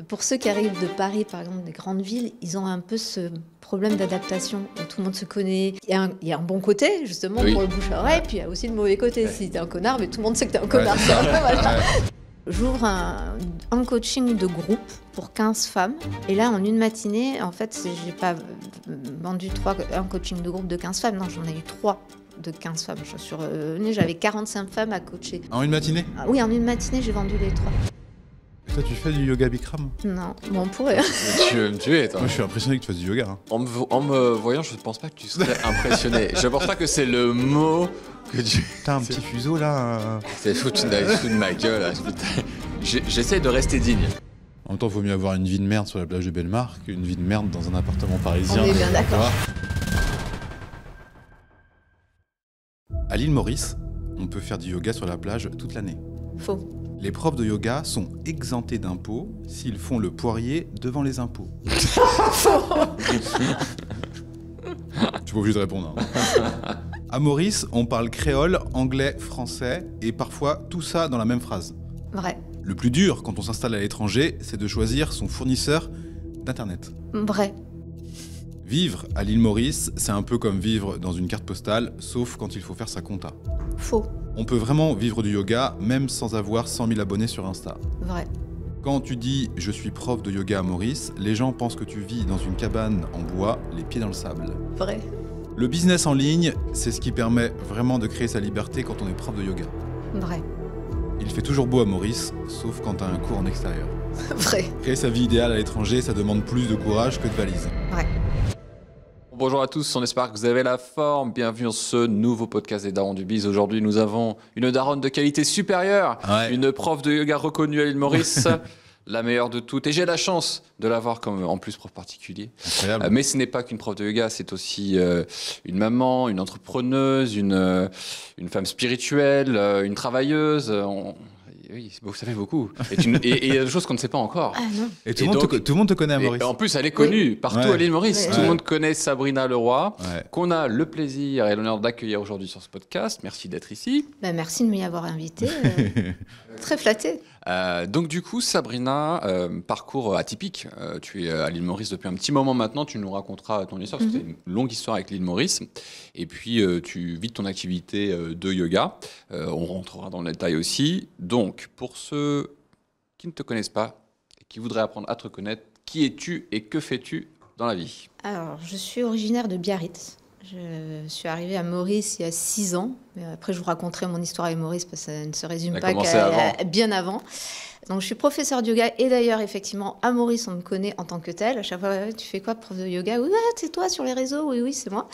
Pour ceux qui arrivent de Paris, par exemple, des grandes villes, ils ont un peu ce problème d'adaptation où tout le monde se connaît. Il y a un bon côté, justement, pour le bouche à oreille, puis il y a aussi le mauvais côté. Si t'es un connard, mais tout le monde sait que t'es un connard. Voilà. J'ouvre un coaching de groupe pour 15 femmes. Et là, en une matinée, en fait, j'ai pas vendu un coaching de groupe de 15 femmes. Non, j'en ai eu 3 de 15 femmes. J'avais 45 femmes à coacher. En une matinée ? Oui, en une matinée, j'ai vendu les 3. Et toi, tu fais du yoga Bikram ? Non, bon, on pourrait. Tu veux me tuer, toi. Moi, je suis impressionné que tu fasses du yoga. Hein. En me voyant, je ne pense pas que tu serais impressionné. Je ne pense pas que c'est le mot que tu... T'as un petit fuseau, là C'est foutu de ma gueule. Là. J'essaie de rester digne. En même temps, il vaut mieux avoir une vie de merde sur la plage de Bellemare qu'une vie de merde dans un appartement parisien. On est bien d'accord. À l'île Maurice, on peut faire du yoga sur la plage toute l'année. Faux. Les profs de yoga sont exemptés d'impôts s'ils font le poirier devant les impôts. Je suis pas obligé de répondre. Hein. À Maurice, on parle créole, anglais, français et parfois tout ça dans la même phrase. Vrai. Le plus dur quand on s'installe à l'étranger, c'est de choisir son fournisseur d'internet. Vrai. Vivre à l'île Maurice, c'est un peu comme vivre dans une carte postale, sauf quand il faut faire sa compta. Faux. On peut vraiment vivre du yoga même sans avoir 100 000 abonnés sur Insta. Vrai. Quand tu dis « je suis prof de yoga à Maurice », les gens pensent que tu vis dans une cabane en bois, les pieds dans le sable. Vrai. Le business en ligne, c'est ce qui permet vraiment de créer sa liberté quand on est prof de yoga. Vrai. Il fait toujours beau à Maurice, sauf quand t'as un cours en extérieur. Vrai. Créer sa vie idéale à l'étranger, ça demande plus de courage que de valises. Vrai. Bonjour à tous, on espère que vous avez la forme. Bienvenue dans ce nouveau podcast des Darons du Biz. Aujourd'hui, nous avons une daronne de qualité supérieure, une prof de yoga reconnue à l'île Maurice, la meilleure de toutes. Et j'ai la chance de l'avoir comme en plus prof particulier. Incroyable. Mais ce n'est pas qu'une prof de yoga, c'est aussi une maman, une entrepreneuse, une femme spirituelle, une travailleuse. Oui, vous savez beaucoup. Et il y a des choses qu'on ne sait pas encore. Ah non. Et tout le monde te connaît à Maurice. Et en plus, elle est connue partout à l'île Maurice. Ouais. Tout le monde connaît Sabrina Leroy, Ouais. qu'on a le plaisir et l'honneur d'accueillir aujourd'hui sur ce podcast. Merci d'être ici. Bah, merci de m'y avoir invité. Très flattée. Donc du coup, Sabrina, parcours atypique. Tu es à l'île Maurice depuis un petit moment maintenant. Tu nous raconteras ton histoire, parce que c'est une longue histoire avec l'île Maurice. Et puis, tu vis de ton activité de yoga. On rentrera dans le détail aussi. Donc, pour ceux qui ne te connaissent pas et qui voudraient apprendre à te connaître, qui es-tu et que fais-tu dans la vie ? Alors, je suis originaire de Biarritz. Je suis arrivée à Maurice il y a 6 ans. Mais après, je vous raconterai mon histoire avec Maurice parce que ça ne se résume pas qu'à bien avant. Donc, je suis professeure de yoga et d'ailleurs, effectivement, à Maurice, on me connaît en tant que telle. À chaque fois, tu fais quoi, prof de yoga ? Oui, c'est toi sur les réseaux. Oui, c'est moi.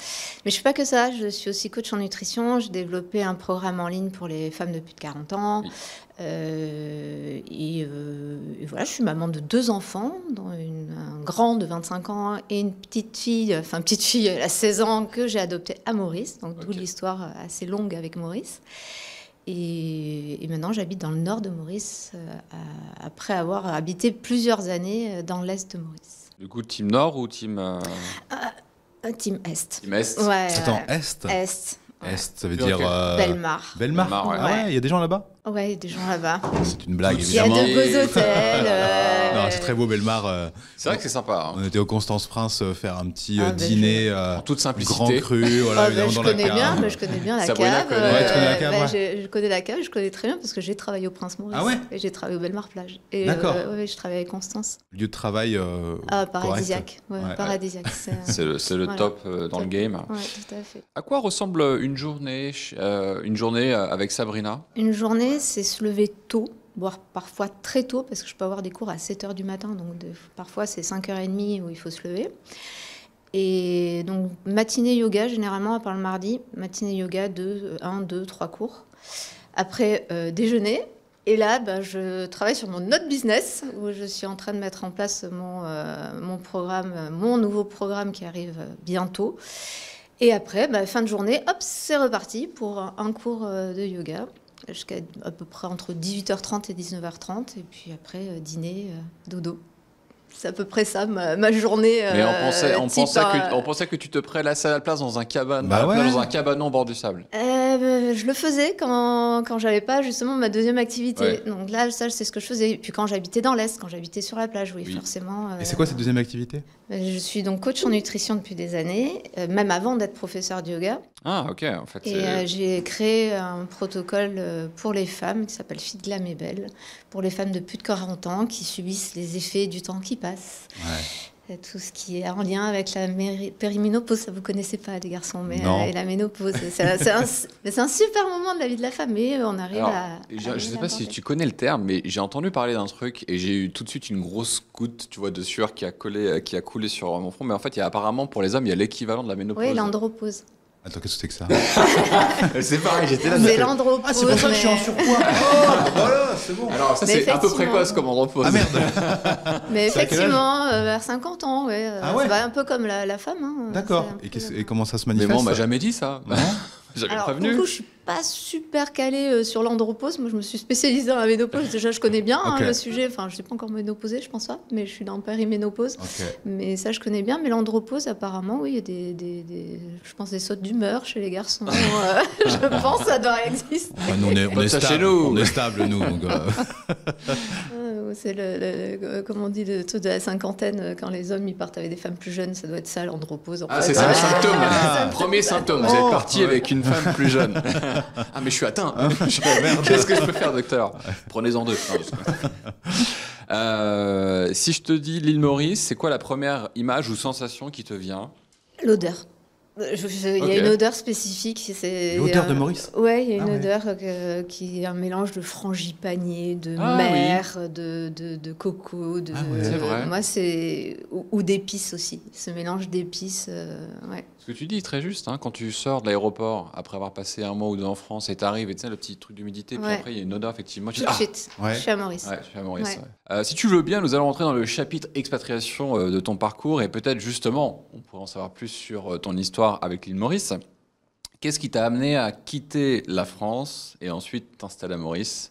Mais je ne fais pas que ça. Je suis aussi coach en nutrition. J'ai développé un programme en ligne pour les femmes de plus de 40 ans. Oui. Et voilà, je suis maman de 2 enfants, dont un grand de 25 ans et une petite fille, elle a 16 ans, que j'ai adoptée à Maurice. Donc, d'où l'histoire assez longue avec Maurice. Et maintenant, j'habite dans le nord de Maurice, après avoir habité plusieurs années dans l'est de Maurice. Du coup, team Nord ou team... Team Est. Team Est. Ouais. Attends, Est ? Est. Est, ça veut Ok. dire... Bellemare. Bellemare. Bellemare, ouais. Ah ouais, il y a des gens là-bas ? Ouais, il y a des gens là-bas. C'est une blague, Il y a évidemment. de beaux hôtels. Non, c'est très beau, Bellemare. C'est vrai que c'est sympa. On était au Constance Prince faire un petit Ah, ben, dîner En toute simplicité. grand cru, voilà, évidemment, je dans la connais cave. bien, je connais bien la Sabrina cave. connaît. Ouais, tu connais la cave, ouais. Je connais la cave, je connais très bien parce que j'ai travaillé au Prince Maurice. Ah ouais ? Et j'ai travaillé au Bellemare Plage. Et D'accord. je travaillais avec Constance. Lieu de travail Paradisiaque. correct. Ouais. Paradisiaque. C'est le Voilà. top dans le game. Ouais, tout à fait. À quoi ressemble une journée avec Sabrina ? Une journée, c'est se lever tôt, voire parfois très tôt, parce que je peux avoir des cours à 7h du matin, donc parfois c'est 5h30 où il faut se lever. Et donc, matinée yoga, généralement, à part le mardi, matinée yoga, 1, 2, 3 cours. Après, déjeuner. Et là, je travaille sur mon autre business, où je suis en train de mettre en place mon programme, mon nouveau programme qui arrive bientôt. Et après, fin de journée, hop, c'est reparti pour un cours de yoga, jusqu'à à peu près entre 18h30 et 19h30. Et puis après, dîner, dodo. C'est à peu près ça, ma journée. Mais on pensait que tu te prélassais à la place dans un cabanon, Bah ouais. dans un cabanon au bord du sable. Je le faisais quand j'avais pas justement ma deuxième activité. Ouais. Donc là, ça, c'est ce que je faisais. Et puis quand j'habitais dans l'Est, quand j'habitais sur la plage, oui. Oui. Forcément. Et c'est quoi cette deuxième activité? Je suis donc coach en nutrition depuis des années, même avant d'être professeur de yoga. Ah, ok, en fait. Et j'ai créé un protocole pour les femmes qui s'appelle Fit Glam et Belle, pour les femmes de plus de 40 ans qui subissent les effets du temps qui passe. Ouais. Tout ce qui est en lien avec la périménopause, ça vous connaissez pas les garçons, mais Non. et la ménopause, c'est un super moment de la vie de la femme, mais on arrive Alors, à... je ne sais pas si tu connais le terme, mais j'ai entendu parler d'un truc et j'ai eu tout de suite une grosse goutte, tu vois, de sueur qui a coulé sur mon front. Mais en fait, apparemment, pour les hommes, il y a l'équivalent de la ménopause. Oui, l'andropause. Attends, qu'est-ce que c'est que ça? C'est pareil, j'étais là. C'est l'andropause. Ah, c'est pour ça que je suis en mais- surpoids. Oh, voilà, c'est bon. Alors, ça, Mais c'est un peu effectivement. précoce comme andropause. Ah merde. Mais C'est à quel effectivement, vers 50 ans, ouais. Ah ouais. C'est un peu comme la femme. Hein, D'accord. c'est un peu- Et comment ça se Mais manifeste? moi, on m'a jamais dit ça. Non. J'avais Alors, prévenu. du coup, je suis pas super calée sur l'andropause. Moi, je me suis spécialisée dans la ménopause. Déjà, je connais bien Ok. le sujet. Enfin, je suis pas encore ménopausée, je pense pas, mais je suis dans périménopause. Ok. Mais ça, je connais bien. Mais l'andropause, apparemment, oui, il y a je pense, des sautes d'humeur chez les garçons. Je pense que ça doit exister. Ah, nous, on Comme est ça chez stable. nous. On est stable, nous. Donc, C'est comme on dit, le truc de la cinquantaine, quand les hommes ils partent avec des femmes plus jeunes, ça doit être ça, l'andropause. En Ah, fait. c'est ça le Ah. symptôme. Ah. Premier symptôme. Vous êtes parti avec une femme plus jeune. Ah, mais je suis atteint. Qu'est-ce que je peux faire, docteur? Prenez-en deux. Non, si je te dis l'île Maurice, c'est quoi la première image ou sensation qui te vient? L'odeur. Il y Ok. a une odeur spécifique. L'odeur de Maurice? Ouais, il y a une Ah ouais. odeur qui est un mélange de frangipanier, de Ah mer, de coco. Ah ouais. C'est vrai. Moi, ou d'épices aussi. Ce mélange d'épices, ouais. Ce que tu dis est très juste. Hein, quand tu sors de l'aéroport après avoir passé un mois ou deux en France et t'arrives et tu sais le petit truc d'humidité, puis Ouais. après il y a une odeur effectivement. Tu Tout dis, de ah, suite. Ouais. Je suis à Maurice. ouais, je suis à Maurice. Ouais. Ouais. Si tu veux bien, nous allons rentrer dans le chapitre expatriation de ton parcours et peut-être justement, on pourrait en savoir plus sur ton histoire avec l'île Maurice. Qu'est-ce qui t'a amené à quitter la France et ensuite t'installer à Maurice?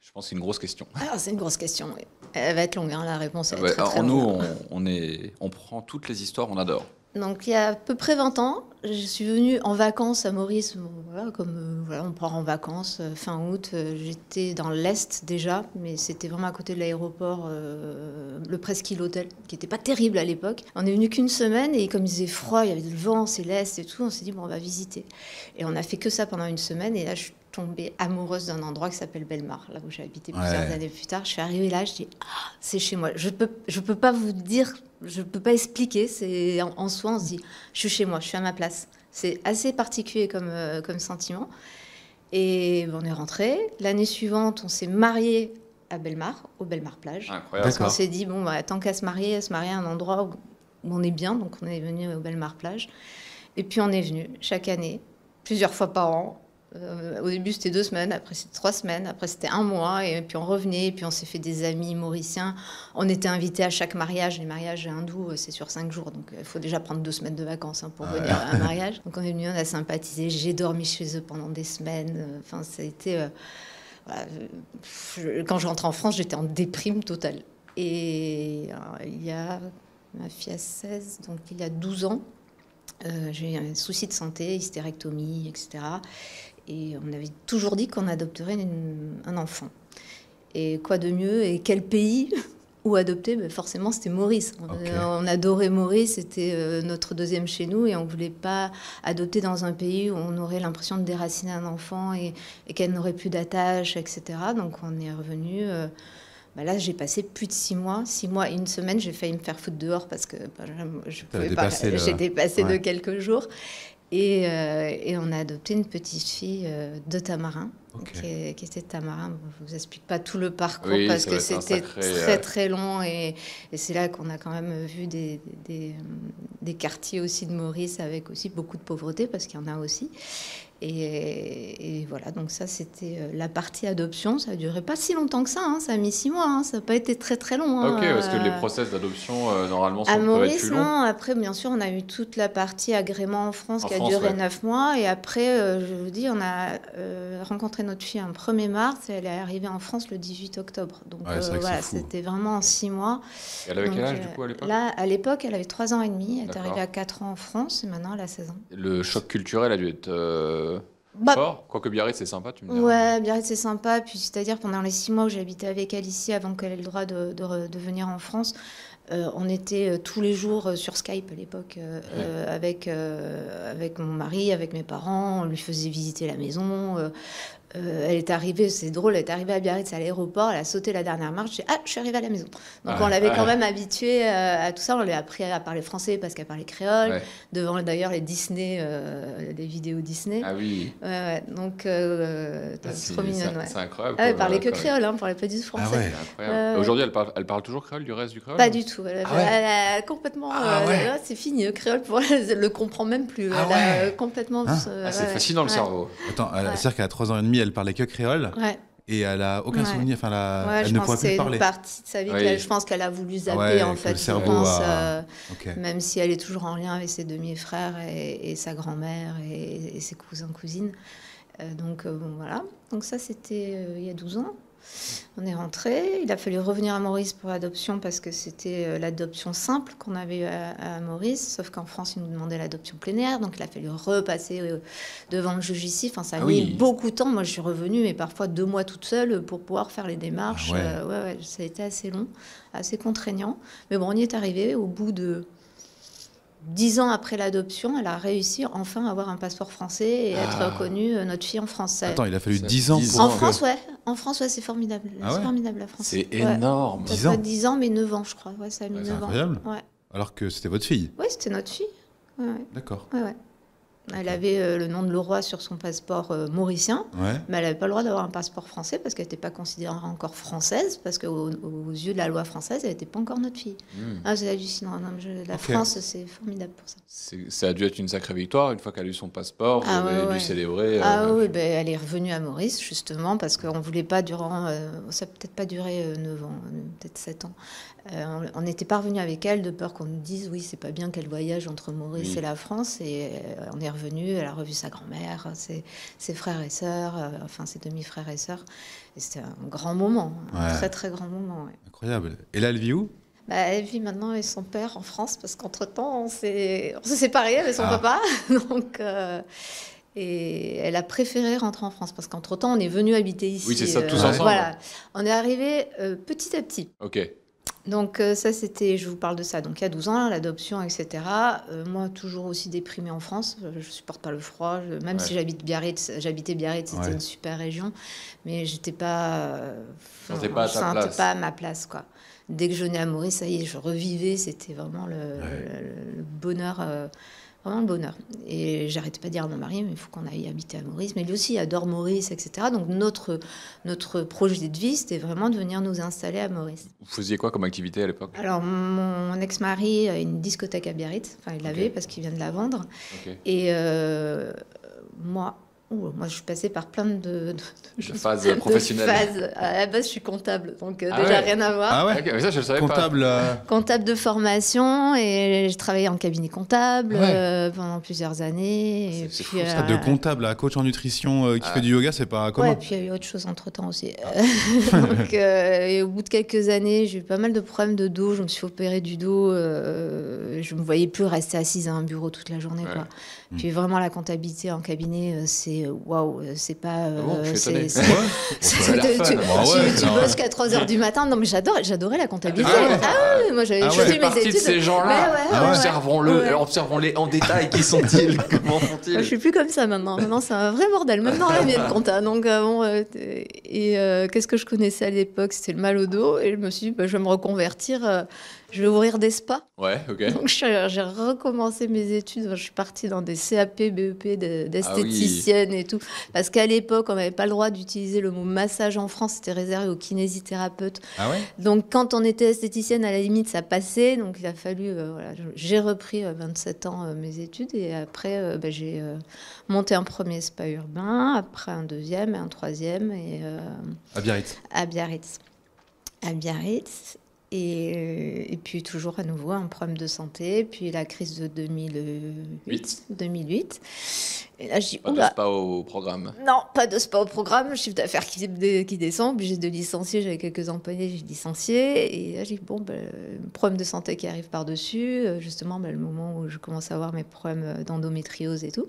Je pense que c'est une grosse question. Alors, c'est une grosse question. Oui. Elle va être longue, hein, la réponse. Elle est Ouais, très, alors, très nous, longue. on prend toutes les histoires, on adore. Donc, il y a à peu près 20 ans, je suis venue en vacances à Maurice. Bon, voilà, comme voilà, on part en vacances fin août. J'étais dans l'Est déjà, mais c'était vraiment à côté de l'aéroport, le Presqu'île Hôtel, qui n'était pas terrible à l'époque. On est venu qu'une semaine et comme il faisait froid, il y avait le vent, c'est l'Est et tout, on s'est dit, bon, on va visiter. Et on a fait que ça pendant une semaine. Et là, je suis tombée amoureuse d'un endroit qui s'appelle Bellemare, là où j'ai habité plusieurs Ouais. années plus tard. Je suis arrivée là, je dis, ah, c'est chez moi. Je peux pas vous dire, je peux pas expliquer. C'est en soi, on se dit, je suis chez moi, je suis à ma place. C'est assez particulier comme sentiment. Et on est rentré. L'année suivante, on s'est marié à Bellemare, au Bellemare plage. Incroyable. D'accord. On s'est dit, bon, bah, tant qu'à se marier à un endroit où on est bien. Donc, on est venu au Bellemare plage. Et puis, on est venu chaque année, plusieurs fois par an. Au début, c'était 2 semaines, après, c'était 3 semaines, après, c'était 1 mois. Et puis, on revenait, et puis, on s'est fait des amis mauriciens. On était invités à chaque mariage. Les mariages hindous, c'est sur 5 jours. Donc, il faut déjà prendre 2 semaines de vacances pour venir à un mariage. Donc, on est venu, on a sympathisé. J'ai dormi chez eux pendant des semaines. Enfin, ça a été... voilà, quand je rentrais en France, j'étais en déprime totale. Et ma fille a 16, donc il y a 12 ans, j'ai eu un souci de santé, hystérectomie, etc. Et on avait toujours dit qu'on adopterait un enfant. Et quoi de mieux? Et quel pays où adopter? Ben forcément, c'était Maurice. Ok. On adorait Maurice, c'était notre deuxième chez nous. Et on ne voulait pas adopter dans un pays où on aurait l'impression de déraciner un enfant et qu'elle n'aurait plus d'attache, etc. Donc on est revenu... là, j'ai passé plus de 6 mois. 6 mois et 1 semaine, j'ai failli me faire foutre dehors parce que je pouvais pas. J'ai dépassé de Ouais. quelques jours. Et on a adopté une petite fille de Tamarin, Ok. qui était de Tamarin. Bon, je ne vous explique pas tout le parcours Oui, parce ça que va être un c'était sacré, très très long. Et c'est là qu'on a quand même vu des quartiers aussi de Maurice avec aussi beaucoup de pauvreté parce qu'il y en a aussi. Et voilà, donc ça c'était la partie adoption. Ça a duré pas si longtemps que ça, hein. Ça a mis 6 mois, hein. Ça n'a pas été très très long. Hein. Ok, parce que les process d'adoption, normalement, À peuvent être Maurice, plus longs. non. Après, bien sûr, on a eu toute la partie agrément en France En qui France, a duré ouais. 9 mois. Et après, je vous dis, on a rencontré notre fille un 1er mars et elle est arrivée en France le 18 octobre. Donc Ouais, c'est vrai que voilà, c'est fou. c'était vraiment en 6 mois. Et elle avait Donc, quel âge, du coup, à l'époque? Là, à l'époque, elle avait 3 ans et demi. Elle est D'accord. arrivée à 4 ans en France et maintenant elle a 16 ans. Le choc culturel a dû être Bah, fort. Quoique Biarritz, c'est sympa, tu me diras. ouais, Biarritz, c'est sympa. Puis, c'est-à-dire, pendant les 6 mois où j'ai habité avec elle ici, avant qu'elle ait le droit de venir en France, on était tous les jours sur Skype à l'époque, avec mon mari, avec mes parents. On lui faisait visiter la maison. Elle est arrivée, c'est drôle, elle est arrivée à Biarritz à l'aéroport, elle a sauté la dernière marche, j'ai dit, ah, je suis arrivée à la maison. Donc on l'avait quand même habituée à tout ça, on lui a appris à parler français parce qu'elle parlait créole, devant d'ailleurs les Disney, des vidéos Disney. Ah oui. Ouais, donc c'est trop mignonne. C'est incroyable. Elle parlait que créole, elle parlait pas du tout français. Ah ouais. C'est incroyable. Aujourd'hui, elle parle toujours créole, du reste du créole? Pas du tout, elle a complètement, là, c'est fini, le créole pour elle, elle le comprend même plus. Elle a complètement... c'est fascinant le cerveau. Attends, c'est-à-dire qu'à 3 ans et demi, elle parlait que créole et elle a aucun souvenir, enfin, elle ne pourrait plus parler. Je pense que c'est une partie de sa vie, je pense qu'elle a voulu zapper en fait, le cerveau même si elle est toujours en lien avec ses demi-frères et sa grand-mère et ses cousins, cousines. Donc bon, voilà, donc ça c'était il y a 12 ans. On est rentré, il a fallu revenir à Maurice pour l'adoption parce que c'était l'adoption simple qu'on avait eu à Maurice, sauf qu'en France, ils nous demandaient l'adoption plénière, donc il a fallu repasser devant le juge ici. Enfin, ça a mis beaucoup de temps. Moi, je suis revenue, mais parfois 2 mois toute seule pour pouvoir faire les démarches. Ça a été assez long, assez contraignant. Mais bon, on y est arrivé au bout de 10 ans après l'adoption, elle a réussi enfin à avoir un passeport français et être reconnue notre fille en France. Attends, il a fallu 10 ans pour... En France, c'est formidable. C'est formidable, la France. C'est énorme. 10 ans. 10 ans, mais 9 ans, je crois. Ouais, ça a mis 9 ans. C'est incroyable. Ouais. Alors que c'était votre fille. Oui, c'était notre fille. Ouais. D'accord. Ouais. Elle avait le nom de Leroy sur son passeport mauricien, mais elle n'avait pas le droit d'avoir un passeport français parce qu'elle n'était pas considérée encore française, parce qu'aux yeux de la loi française, elle n'était pas encore notre fille. C'est hallucinant. La France, c'est formidable pour ça. Ça a dû être une sacrée victoire une fois qu'elle a eu son passeport. Vous avez dû célébrer. Oui, elle est revenue à Maurice, justement, parce qu'on ne voulait pas durant... ça n'a peut-être pas duré 9 ans, peut-être 7 ans. On n'était pas revenu avec elle de peur qu'on nous dise oui, c'est pas bien qu'elle voyage entre Maurice et la France. Et on est revenu, elle a revu sa grand-mère, ses frères et sœurs, enfin ses demi-frères et sœurs. Et c'était un grand moment, un très très grand moment. Incroyable. Et là, elle vit où? Elle vit maintenant avec son père en France parce qu'entre-temps, on s'est séparés avec son papa. Donc, et elle a préféré rentrer en France parce qu'entre-temps, on est venu habiter ici. Oui, c'est ça, tous ensemble. Voilà. On est arrivés petit à petit. Ok. Donc ça, c'était, je vous parle de ça, donc il y a 12 ans, l'adoption, etc. Moi, toujours aussi déprimée en France, je supporte pas le froid, même si j'habitais Biarritz, c'était une super région, mais j'étais pas... je sentais pas à ma place, quoi. Dès que je venais à Maurice, ça y est, je revivais, c'était vraiment le bonheur... Vraiment le bonheur. Et j'arrêtais pas de dire à mon mari, mais il faut qu'on aille habiter à Maurice. Mais lui aussi, il adore Maurice, etc. Donc notre projet de vie, c'était vraiment de venir nous installer à Maurice. Vous faisiez quoi comme activité à l'époque? Alors, mon ex-mari a une discothèque à Biarritz. Enfin, il l'avait parce qu'il vient de la vendre. Et moi, je suis passée par plein de phases professionnelles. À la base, je suis comptable, donc déjà rien à voir. Ah ouais, mais ça, je le savais comptable, pas. Comptable de formation, et j'ai travaillé en cabinet comptable pendant plusieurs années. C'est fou, ça, de comptable à coach en nutrition qui fait du yoga, c'est pas commun. Ouais, et puis il y a eu autre chose entre-temps aussi. Donc, et au bout de quelques années, j'ai eu pas mal de problèmes de dos, je me suis opérée du dos, je me voyais plus rester assise à un bureau toute la journée, quoi. Puis vraiment, la comptabilité en cabinet, c'est waouh, c'est pas. Tu bosses qu'à 3h du matin. Non, mais j'adorais la comptabilité. Moi, j'avais choisi mes études. De ces gens-là, observons-les en détail. Qui sont-ils? Comment font-ils? Je suis plus comme ça maintenant. Maintenant, c'est un vrai bordel. Même dans la mienne compta. Donc, qu'est-ce que je connaissais à l'époque? C'était le mal au dos. Et je me suis dit, je vais me reconvertir. Je vais ouvrir des spas. Ouais, ok. Donc, j'ai recommencé mes études. Je suis partie dans des CAP, BEP d'esthéticienne et tout. Parce qu'à l'époque, on n'avait pas le droit d'utiliser le mot massage en France. C'était réservé aux kinésithérapeutes. Ah ouais? Donc, quand on était esthéticienne, à la limite, ça passait. Donc, il a fallu... j'ai repris 27 ans mes études. Et après, j'ai monté un premier spa urbain. Après, un deuxième et un troisième. À Biarritz? À Biarritz. Et puis toujours à nouveau un problème de santé, puis la crise de 2008. Et là, je dis, pas de spa au programme. Non, pas de spa au programme, chiffre d'affaires qui descend, obligé de licencier, j'avais quelques employés, j'ai licencié. Et là, j'ai dit, problème de santé qui arrive par-dessus, justement le moment où je commence à avoir mes problèmes d'endométriose et tout.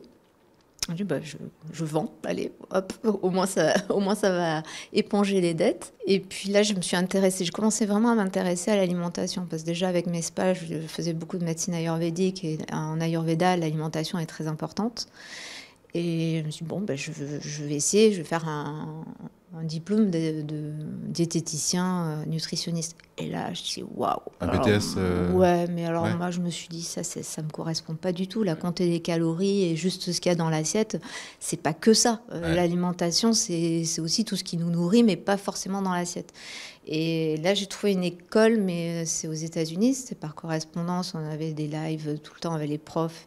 Je dis, bah, je vends, allez, hop, au moins ça va éponger les dettes. Et puis là, je me suis intéressée, je commençais vraiment à m'intéresser à l'alimentation, parce que déjà avec mes spas, je faisais beaucoup de médecine ayurvédique, et en Ayurveda, l'alimentation est très importante. Et je me suis dit, bon, ben, je vais essayer, je vais faire un diplôme de diététicien nutritionniste. Et là, je dis, waouh. Un Alors, BTS Ouais, mais alors ouais. moi, je me suis dit, ça me correspond pas du tout. La compter des calories et juste ce qu'il y a dans l'assiette, c'est pas que ça. Ouais. L'alimentation, c'est aussi tout ce qui nous nourrit, mais pas forcément dans l'assiette. Et là, j'ai trouvé une école, mais c'est aux États-Unis, c'est par correspondance. On avait des lives tout le temps avec les profs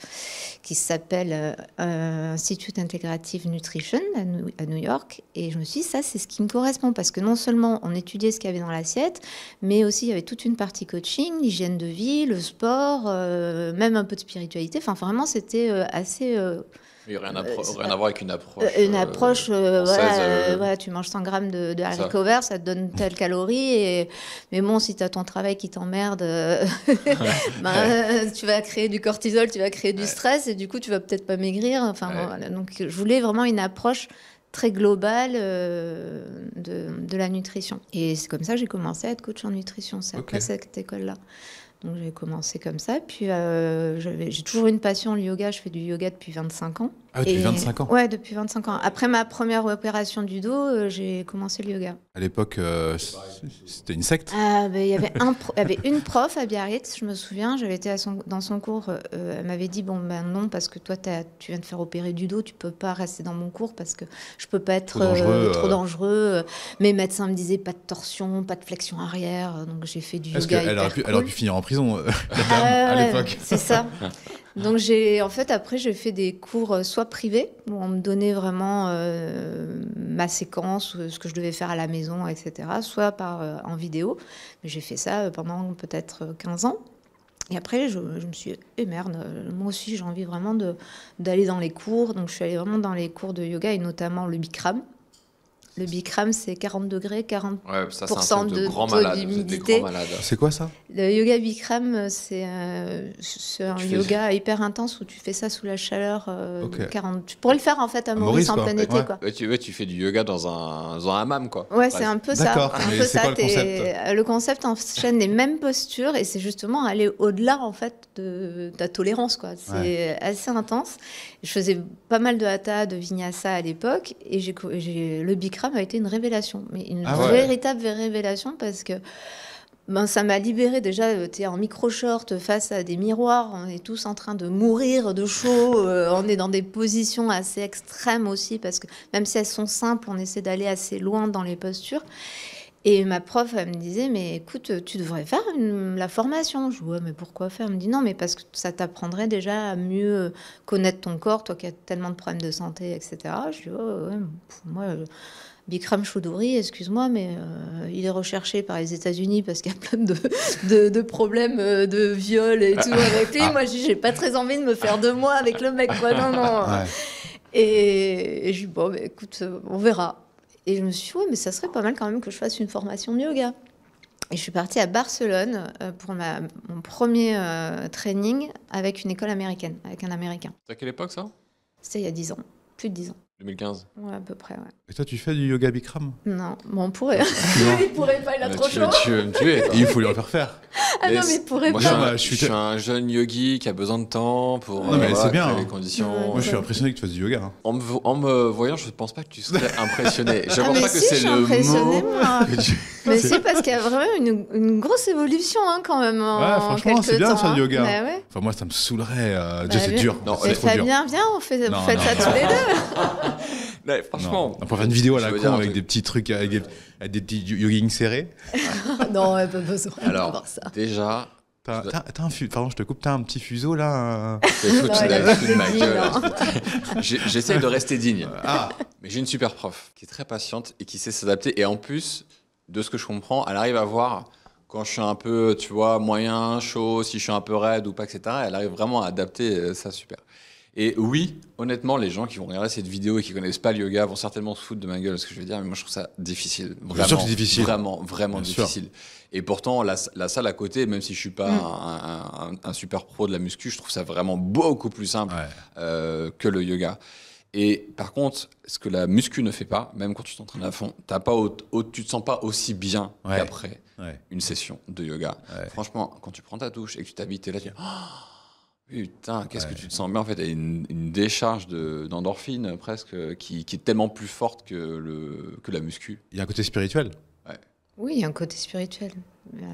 qui s'appelle Institute Integrative Nutrition à New York. Et je me suis dit, ça, c'est ce qui me correspond, parce que non seulement on étudiait ce qu'il y avait dans l'assiette, mais aussi il y avait toute une partie coaching, l'hygiène de vie, le sport, même un peu de spiritualité. Enfin, vraiment, c'était assez... Il n'y a rien à voir avec une approche. Une approche, française, voilà, tu manges 100 grammes de ça. haricots verts, ça te donne telle calorie. Mais bon, si tu as ton travail qui t'emmerde, tu vas créer du cortisol, tu vas créer du stress, et du coup, tu vas peut-être pas maigrir. Enfin, bon, voilà. Donc, je voulais vraiment une approche très globale de la nutrition. Et c'est comme ça que j'ai commencé à être coach en nutrition. C'est après cette école-là. Donc j'ai commencé comme ça, puis j'ai toujours une passion, le yoga, je fais du yoga depuis 25 ans. Ah, depuis 25 ans? Ouais, depuis 25 ans. Après ma première opération du dos, j'ai commencé le yoga. À l'époque, c'était une secte? Il y avait une prof à Biarritz, je me souviens, j'avais été dans son cours, elle m'avait dit, bon ben non, parce que toi tu viens de faire opérer du dos, tu peux pas rester dans mon cours parce que je peux pas être trop dangereux. Mes médecins me disaient pas de torsion, pas de flexion arrière, donc j'ai fait du yoga. Est-ce qu'elle aurait pu finir en prison, la dame, à l'époque? C'est ça. Donc après j'ai fait des cours soit privés où on me donnait vraiment ma séquence, ce que je devais faire à la maison, etc. Soit en vidéo. Mais j'ai fait ça pendant peut-être 15 ans. Et après je me suis dit, merde, moi aussi j'ai envie vraiment d'aller dans les cours. Donc je suis allée vraiment dans les cours de yoga et notamment le Bikram. Le Bikram, c'est 40 degrés, 40% de taux d'humidité. C'est quoi ça? Le yoga Bikram, c'est un yoga hyper intense où tu fais ça sous la chaleur. 40... Tu pourrais le faire en fait à Maurice en plein été. Quoi. Tu fais du yoga dans un hammam, quoi. Ouais, c'est un peu ça. D'accord, mais c'est quoi le concept? Le concept enchaîne les mêmes postures et c'est justement aller au-delà en fait de ta tolérance, quoi. C'est assez intense. Je faisais pas mal de hatha, de vinyasa à l'époque et le Bikram a été une révélation, mais une véritable révélation parce que ça m'a libérée. Déjà, tu es en micro-short face à des miroirs, on est tous en train de mourir de chaud, on est dans des positions assez extrêmes aussi parce que même si elles sont simples, on essaie d'aller assez loin dans les postures. Et ma prof, elle me disait, mais écoute, tu devrais faire la formation. Je dis, ouais, mais pourquoi faire? Elle me dit, non, mais parce que ça t'apprendrait déjà à mieux connaître ton corps, toi qui as tellement de problèmes de santé, etc. Je dis, ouais, moi, Bikram Choudhury, excuse-moi, mais il est recherché par les États-Unis parce qu'il y a plein de problèmes de viol et tout avec lui. Moi, je dis, j'ai pas très envie de me faire 2 mois avec le mec, quoi. Non. Ouais. Et je dis, bon, bah, écoute, on verra. Et je me suis dit, ouais, mais ça serait pas mal quand même que je fasse une formation de yoga. Et je suis partie à Barcelone pour mon premier training avec une école américaine, avec un Américain. C'est à quelle époque, ça? C'était il y a 10 ans, plus de 10 ans. 2015. Ouais, à peu près, ouais. Et toi, tu fais du yoga Bikram? Non, bon, on pourrait. Il pourrait pas, il a trop chaud. Tu veux me tuer, toi. Il faut lui en faire faire. Ah non, mais il pourrait moi, pas. Je suis un jeune yogi qui a besoin de temps pour c'est bien, les conditions. Moi, je suis impressionné que tu fasses du yoga. Hein. En me voyant, je ne pense pas que tu serais impressionné. Je pense pas que si, c'est le mot. Moi. Mais si, parce qu'il y a vraiment une grosse évolution quand même. Franchement, c'est bien de faire du yoga. Bah, ouais. Enfin, moi, ça me saoulerait. C'est dur. Non, c'est trop dur. Viens, vous faites ça tous les deux. Ouais, franchement. On peut faire une vidéo à la con avec des petits trucs, avec des petits jogging serrés. Non, pas besoin. Alors, déjà. Pardon, je te coupe, t'as un petit fuseau là. J'essaie de rester digne. Mais j'ai une super prof qui est très patiente et qui sait s'adapter. Et en plus, de ce que je comprends, elle arrive à voir quand je suis un peu, tu vois, moyen, chaud, si je suis un peu raide ou pas, etc. Elle arrive vraiment à adapter ça, super. Et oui, honnêtement, les gens qui vont regarder cette vidéo et qui connaissent pas le yoga vont certainement se foutre de ma gueule, ce que je veux dire, mais moi je trouve ça difficile. Vraiment, sûr que c'est difficile. Vraiment difficile. Sûr. Et pourtant, la salle à côté, même si je suis pas un super pro de la muscu, je trouve ça vraiment beaucoup plus simple que le yoga. Et par contre, ce que la muscu ne fait pas, même quand tu t'entraînes à fond, tu te sens pas aussi bien qu'après une session de yoga. Ouais. Franchement, quand tu prends ta douche et que tu t'habilles, t'es là, tu dis putain, qu'est-ce que tu te sens bien en fait. Il y a une décharge d'endorphine presque qui est tellement plus forte que la muscu. Il y a un côté spirituel. Oui, il y a un côté spirituel.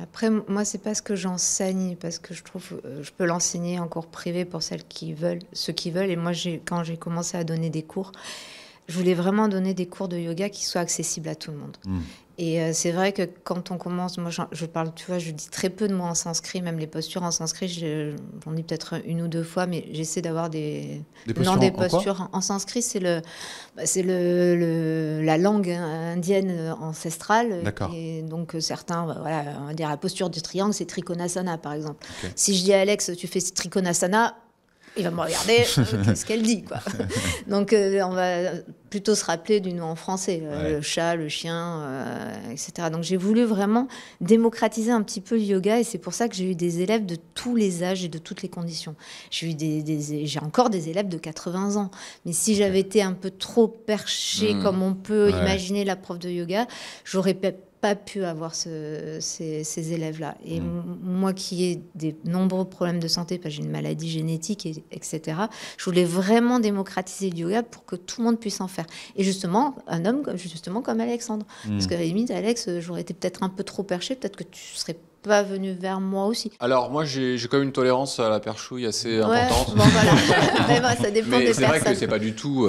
Après, moi, c'est pas ce que j'enseigne, parce que je trouve, je peux l'enseigner en cours privé pour ceux qui veulent. Et moi, quand j'ai commencé à donner des cours, je voulais vraiment donner des cours de yoga qui soient accessibles à tout le monde. Et c'est vrai que quand on commence, moi je parle, tu vois, je dis très peu de mots en sanskrit, même les postures en sanskrit, j'en dis peut-être une ou deux fois, mais j'essaie d'avoir des postures en sanskrit, c'est la langue indienne ancestrale. D'accord. Et donc certains, voilà, on va dire la posture du triangle, c'est Trikonasana par exemple. Okay. Si je dis à Alex, tu fais Trikonasana, il va me regarder, qu'est-ce qu'elle dit, quoi. Donc, on va plutôt se rappeler du nom en français, le chat, le chien, etc. Donc, j'ai voulu vraiment démocratiser un petit peu le yoga, et c'est pour ça que j'ai eu des élèves de tous les âges et de toutes les conditions. J'ai encore des élèves de 80 ans. Mais si j'avais été un peu trop perché, comme on peut imaginer la prof de yoga, j'aurais pas pu avoir ces élèves-là. Et moi qui ai des nombreux problèmes de santé, parce que j'ai une maladie génétique, etc., je voulais vraiment démocratiser le yoga pour que tout le monde puisse en faire. Et justement, un homme comme Alexandre. Parce qu'à la limite, Alex, j'aurais été peut-être un peu trop perché, peut-être que tu serais pas venu vers moi aussi. Alors moi j'ai quand même une tolérance à la perchouille assez importante. Bon voilà, mais bon, ça dépend des personnes. C'est vrai que c'est pas du tout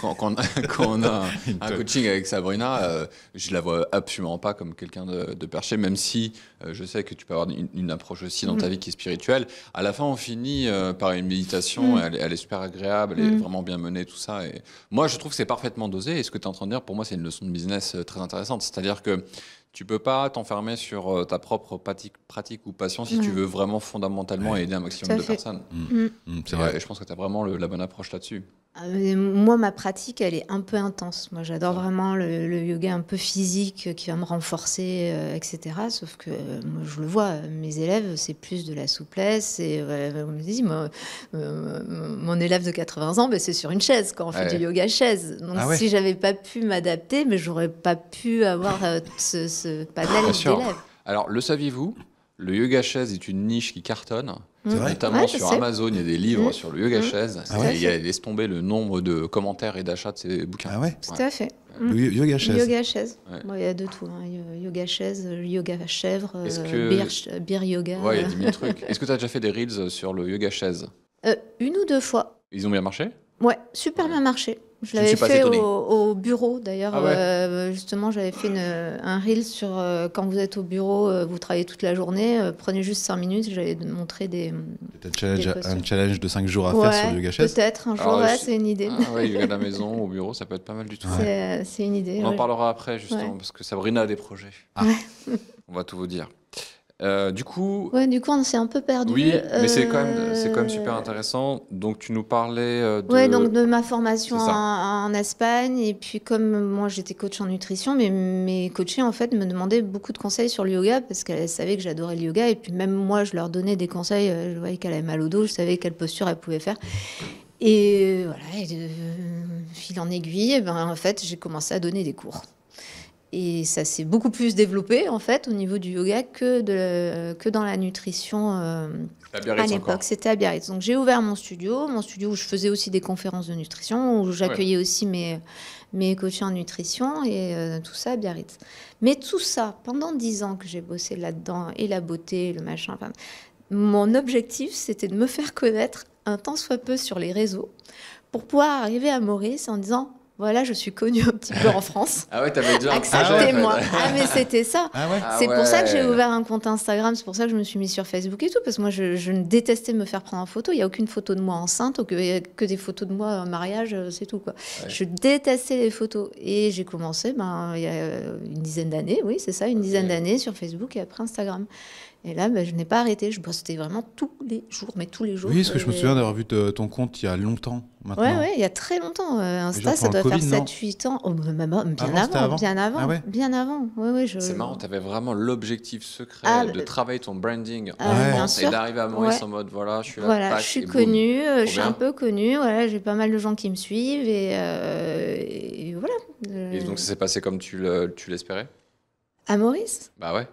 quand on a un coaching avec Sabrina, je la vois absolument pas comme quelqu'un de perché, même si je sais que tu peux avoir une approche aussi dans ta vie qui est spirituelle. À la fin on finit par une méditation, elle est super agréable, elle est vraiment bien menée, tout ça. Et moi je trouve que c'est parfaitement dosé, et ce que tu es en train de dire pour moi c'est une leçon de business très intéressante, c'est-à-dire que tu peux pas t'enfermer sur ta propre pratique ou passion si tu veux vraiment fondamentalement aider un maximum de personnes. C'est vrai. Et je pense que tu as vraiment la bonne approche là-dessus. Moi, ma pratique, elle est un peu intense. Moi, j'adore vraiment le yoga un peu physique qui va me renforcer, etc. Sauf que moi, je le vois, mes élèves, c'est plus de la souplesse. Et on me dit, mon élève de 80 ans, c'est sur une chaise quand on fait du yoga chaise. Donc, si j'avais pas pu m'adapter, mais j'aurais pas pu avoir ce panel d'élèves. Alors, le saviez-vous ? Le yoga chaise est une niche qui cartonne. Notamment sur Amazon, il y a des livres sur le yoga chaise. Laisse tomber le nombre de commentaires et d'achats de ces bouquins. Tout à fait. Le yoga chaise. Yoga chaise. Il y a de tout. Yoga chaise, yoga chèvre, beer yoga. Il y a 10 000 trucs. Est-ce que tu as déjà fait des reels sur le yoga chaise ? Une ou deux fois. Ils ont bien marché ? Ouais, super bien marché. Je l'avais fait au bureau, d'ailleurs. Justement, j'avais fait un reel sur quand vous êtes au bureau, vous travaillez toute la journée, prenez juste 5 minutes. J'avais montré un challenge de 5 jours à faire sur le yoga chaise. Peut-être un jour, c'est une idée. Yoga de la maison, au bureau, ça peut être pas mal du tout. C'est une idée. On en parlera après, justement, parce que Sabrina a des projets. On va tout vous dire. Du coup, on s'est un peu perdu. Oui, mais c'est quand même super intéressant. Donc, tu nous parlais donc de ma formation en Espagne. Et puis, comme moi, j'étais coach en nutrition, mais mes coachés, en fait, me demandaient beaucoup de conseils sur le yoga parce qu'elles savaient que j'adorais le yoga. Et puis, même moi, je leur donnais des conseils. Je voyais qu'elle avait mal au dos. Je savais quelle posture elle pouvait faire. Et voilà, et de fil en aiguille, en fait, j'ai commencé à donner des cours. Et ça s'est beaucoup plus développé, en fait, au niveau du yoga que dans la nutrition à l'époque. C'était à Biarritz. Donc, j'ai ouvert mon studio où je faisais aussi des conférences de nutrition, où j'accueillais aussi mes coachés en nutrition, et tout ça à Biarritz. Mais tout ça, pendant 10 ans que j'ai bossé là-dedans, et la beauté, le machin, mon objectif, c'était de me faire connaître un tant soit peu sur les réseaux pour pouvoir arriver à Maurice en disant... Voilà, je suis connue un petit peu en France. T'avais déjà acceptez-moi. Mais c'était ça. C'est pour ça que j'ai ouvert un compte Instagram. C'est pour ça que je me suis mise sur Facebook et tout. Parce que moi, je détestais me faire prendre en photo. Il n'y a aucune photo de moi enceinte. Il n'y a que des photos de moi en mariage. C'est tout, quoi. Je détestais les photos. Et j'ai commencé il y a une dizaine d'années. Oui, c'est ça, une dizaine d'années sur Facebook et après Instagram. Et là, je n'ai pas arrêté. Je bossais vraiment tous les jours, mais tous les jours. Oui, parce que je me souviens d'avoir vu ton compte il y a longtemps maintenant. Ouais, il y a très longtemps. Insta, genre ça doit pendant le faire Covid, 7-8 ans. Oh, bien c'était avant, bien avant. Ah ouais. Bien avant. Ouais, C'est marrant, tu avais vraiment l'objectif secret Ah, de travailler ton branding en ouais. bien France et sûr. d'arriver à Maurice Ouais. en mode voilà, je suis là, Voilà, tac, je suis et boum. connue, je Trop suis bien. un peu connue, voilà, j'ai pas mal de gens qui me suivent et voilà. Et donc ça s'est passé comme tu l'espérais? À Maurice? Bah ouais.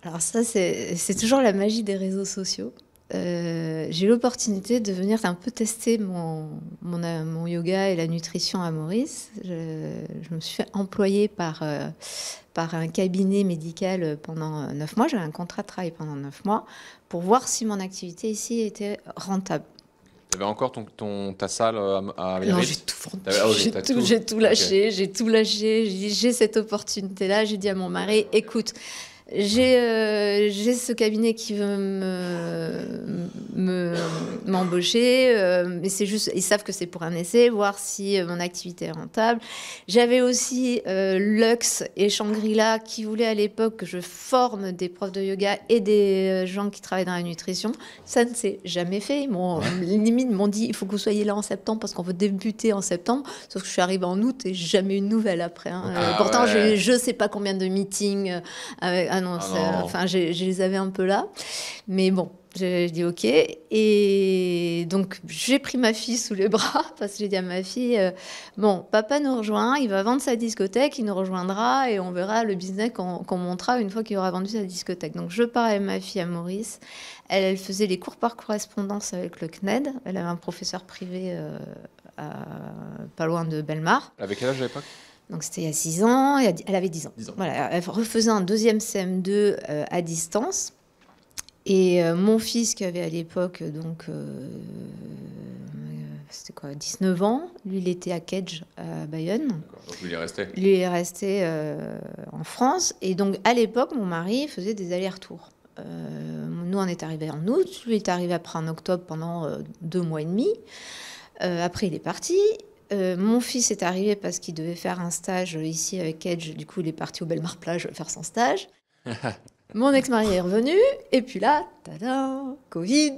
Alors ça, c'est toujours la magie des réseaux sociaux. J'ai eu l'opportunité de venir un peu tester mon yoga et la nutrition à Maurice. Je me suis fait employer par un cabinet médical pendant 9 mois. J'avais un contrat de travail pendant 9 mois pour voir si mon activité ici était rentable. T'avais encore ta salle à Non, Biarritz? j'ai tout vendu. Ah oui, t'as tout. J'ai tout lâché. J'ai tout lâché. J'ai dit, j'ai cette opportunité-là. J'ai dit à mon mari, écoute, j'ai ce cabinet qui veut m'embaucher, mais c'est juste, ils savent que c'est pour un essai, voir si mon activité est rentable. J'avais aussi Lux et Shangri-La qui voulaient à l'époque que je forme des profs de yoga et des gens qui travaillent dans la nutrition. Ça ne s'est jamais fait. Ils m'ont dit, il faut que vous soyez là en septembre parce qu'on veut débuter en septembre. Sauf que je suis arrivée en aut et jamais eu de nouvelles après. Hein. Pourtant, ouais. je sais pas combien de meetings avec. Ah non, enfin, je les avais un peu là. Mais bon, j'ai dit OK. Et donc, j'ai pris ma fille sous les bras parce que j'ai dit à ma fille, bon, papa nous rejoint, il va vendre sa discothèque, il nous rejoindra et on verra le business qu'on montera une fois qu'il aura vendu sa discothèque. Donc, je pars avec ma fille à Maurice. Elle faisait les cours par correspondance avec le CNED. Elle avait un professeur privé pas loin de Bellemare. Avec quel âge à l'époque? Donc c'était il y a 6 ans, elle avait 10 ans. 10 ans. Voilà, elle refaisait un deuxième CM2 à distance. Et mon fils qui avait à l'époque, c'était quoi, 19 ans, lui il était à Kedge, à Bayonne. Donc lui il est resté. Lui est resté en France. Et donc à l'époque, mon mari faisait des allers-retours. Nous on est arrivés en août, lui est arrivé après en octobre pendant 2 mois et demi. Après il est parti. Mon fils est arrivé parce qu'il devait faire un stage ici avec Kedge. Du coup, il est parti au Bellemare Plage faire son stage. Mon ex-mari est revenu. Et puis là, tada, Covid.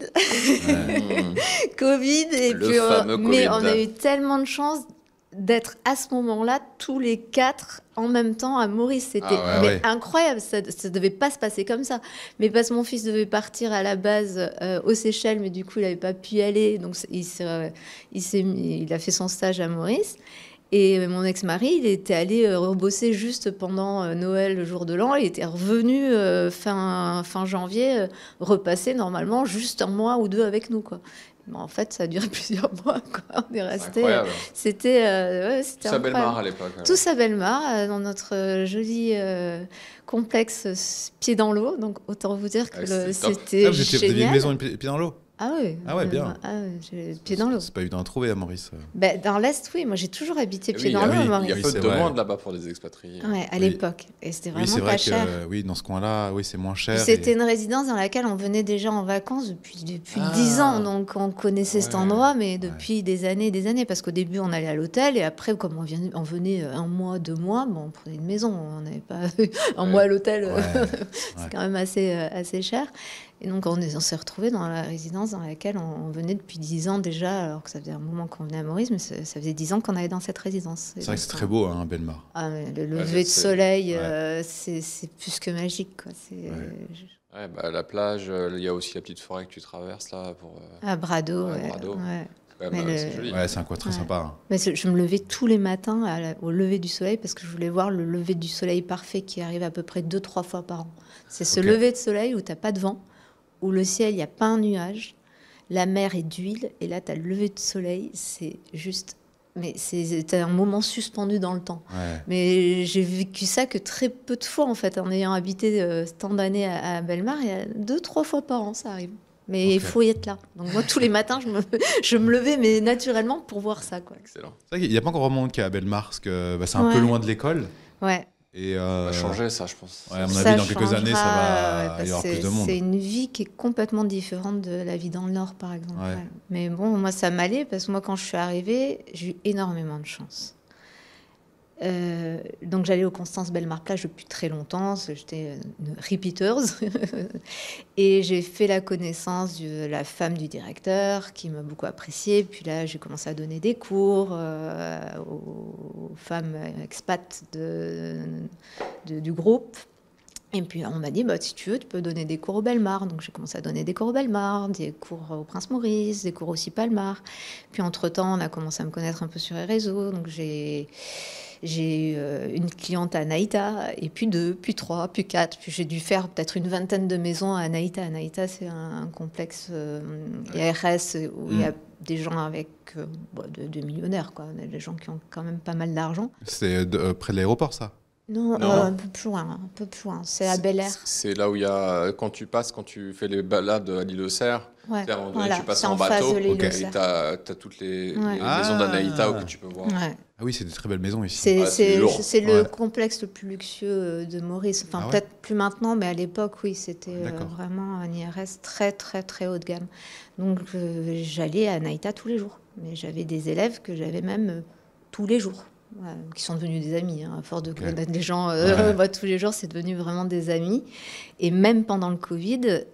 Covid. Et Le puis, fameux Covid. mais on a eu tellement de chance d'être à ce moment-là tous les 4 en même temps à Maurice. C'était incroyable. Ça ne devait pas se passer comme ça. Mais parce que mon fils devait partir à la base aux Seychelles, mais du coup, il n'avait pas pu y aller. Donc, il a fait son stage à Maurice. Et mon ex-mari, il était allé rebosser juste pendant Noël, le jour de l'an. Il était revenu fin janvier, repasser normalement juste 1 mois ou 2 avec nous, quoi. Bon, en fait, ça a duré plusieurs mois, quoi. On est resté. C'était Tout à Bellemare à l'époque. Tous à Bellemare, dans notre joli complexe pied dans l'eau. Donc, autant vous dire que c'était vous aviez une maison pied dans l'eau? Ah oui. Ah ouais, bien. J'ai pied dans l'eau. C'est pas évident à trouver à Maurice. Dans l'Est, oui. Moi, j'ai toujours habité pied dans l'eau à Maurice. Il y a peu de demandes là-bas pour les expatriés. Ouais, à l'époque. Et c'était vraiment c'est pas vrai cher. Oui, dans ce coin-là, oui, c'est moins cher. C'était une résidence dans laquelle on venait déjà en vacances depuis 10 ans. Donc, on connaissait cet endroit, mais depuis des années et des années. Parce qu'au début, on allait à l'hôtel. Et après, comme on venait 1 mois, 2 mois, on prenait une maison. On n'avait pas un mois à l'hôtel. C'est quand même assez cher. Et donc, on s'est retrouvés dans la résidence dans laquelle on venait depuis 10 ans déjà, alors que ça faisait un moment qu'on venait à Maurice, mais ça faisait 10 ans qu'on allait dans cette résidence. C'est vrai que c'est très beau, hein, Bellemare. Ah, mais le lever de soleil, c'est plus que magique, quoi. La plage, il y a aussi la petite forêt que tu traverses là. À Brado, Brado. C'est joli. Ouais, c'est un coin très sympa. Hein. Mais je me levais tous les matins au lever du soleil parce que je voulais voir le lever du soleil parfait qui arrive à peu près 2-3 fois par an. C'est ce lever de soleil où tu n'as pas de vent, où le ciel, il n'y a pas un nuage, la mer est d'huile, et là, tu as le lever de soleil, c'est juste... Mais c'est un moment suspendu dans le temps. Ouais. Mais j'ai vécu ça que très peu de fois, en fait, en ayant habité tant d'années à Bellemare. Il y a 2-3 fois par an, ça arrive. Mais il faut y être là. Donc moi, tous les matins, je me levais, mais naturellement, pour voir ça, quoi. Excellent. C'est vrai qu'il n'y a pas encore vraiment de monde qui est à Bellemare, parce que c'est un peu loin de l'école. Ouais. Et ça va changer, ça, je pense. Ouais, à mon avis, dans quelques années, ça va y avoir plus de monde. C'est une vie qui est complètement différente de la vie dans le Nord, par exemple. Ouais. Mais bon, moi, ça m'allait, parce que moi, quand je suis arrivée, j'ai eu énormément de chance. Donc j'allais au Constance Bellemare Plage depuis très longtemps, j'étais une repeateuse. Et j'ai fait la connaissance de la femme du directeur qui m'a beaucoup appréciée. Puis là, j'ai commencé à donner des cours aux femmes expats du groupe. Et puis on m'a dit, si tu veux, tu peux donner des cours au Bellemare. Donc j'ai commencé à donner des cours au Bellemare, des cours au Prince Maurice, des cours aussi Palmar. Puis entre-temps, on a commencé à me connaître un peu sur les réseaux. Donc j'ai eu une cliente à Anaïta, et puis 2, puis 3, puis 4. Puis j'ai dû faire peut-être une vingtaine de maisons à Anaïta. Anaïta, c'est un complexe IRS où il y a des gens avec de millionnaires, quoi. Des gens qui ont quand même pas mal d'argent. C'est près de l'aéroport, ça? Non, un peu plus loin. C'est à Bel Air. C'est là où il y a, quand tu fais les balades à l'île aux Cerfs, Ouais, à un moment donné, voilà, tu passes c'est en en face bateau, de l'île et aux Cerfs. t'as toutes les maisons Ah. d'Anaïta où tu peux voir. Ouais. Ah oui, c'est des très belles maisons ici. c'est lourd. C'est le Ouais. complexe le plus luxueux de Maurice. Enfin, Ah ouais. peut-être plus maintenant, mais à l'époque, oui, c'était D'accord. vraiment un IRS très, très, très haut de gamme. Donc, j'allais à Anaïta tous les jours. Mais j'avais des élèves que j'avais même tous les jours, qui sont devenus des amis. À force de connaître des gens tous les jours, c'est devenu vraiment des amis. Et même pendant le Covid,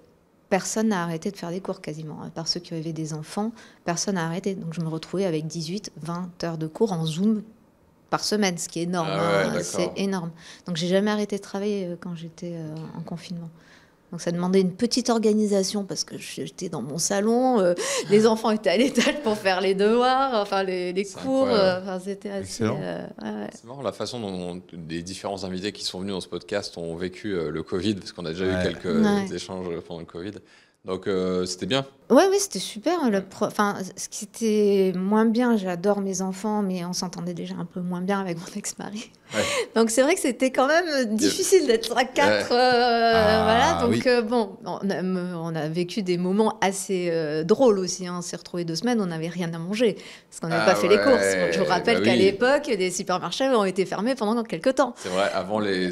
personne n'a arrêté de faire des cours quasiment. À part ceux qui avaient des enfants, personne n'a arrêté. Donc je me retrouvais avec 18, 20 heures de cours en Zoom par semaine, ce qui est énorme. Ah ouais, d'accord. C'est énorme. Donc j'ai jamais arrêté de travailler quand j'étais en confinement. Donc ça demandait une petite organisation parce que j'étais dans mon salon, les enfants étaient à l'étage pour faire les devoirs, enfin les cours, c'était assez... Excellent. C'est marrant la façon dont les différents invités qui sont venus dans ce podcast ont vécu le Covid, parce qu'on a déjà eu quelques échanges pendant le Covid. Donc c'était bien. Oui, c'était super. Enfin, ce qui était moins bien, j'adore mes enfants, mais on s'entendait déjà un peu moins bien avec mon ex-mari. Ouais. Donc c'est vrai que c'était quand même difficile d'être à 4. Voilà. Donc bon, on a vécu des moments assez drôles aussi. On s'est retrouvés 2 semaines, on n'avait rien à manger parce qu'on n'avait pas fait les courses. Je vous rappelle qu'à l'époque, les supermarchés ont été fermés pendant quelques temps. C'est vrai, avant les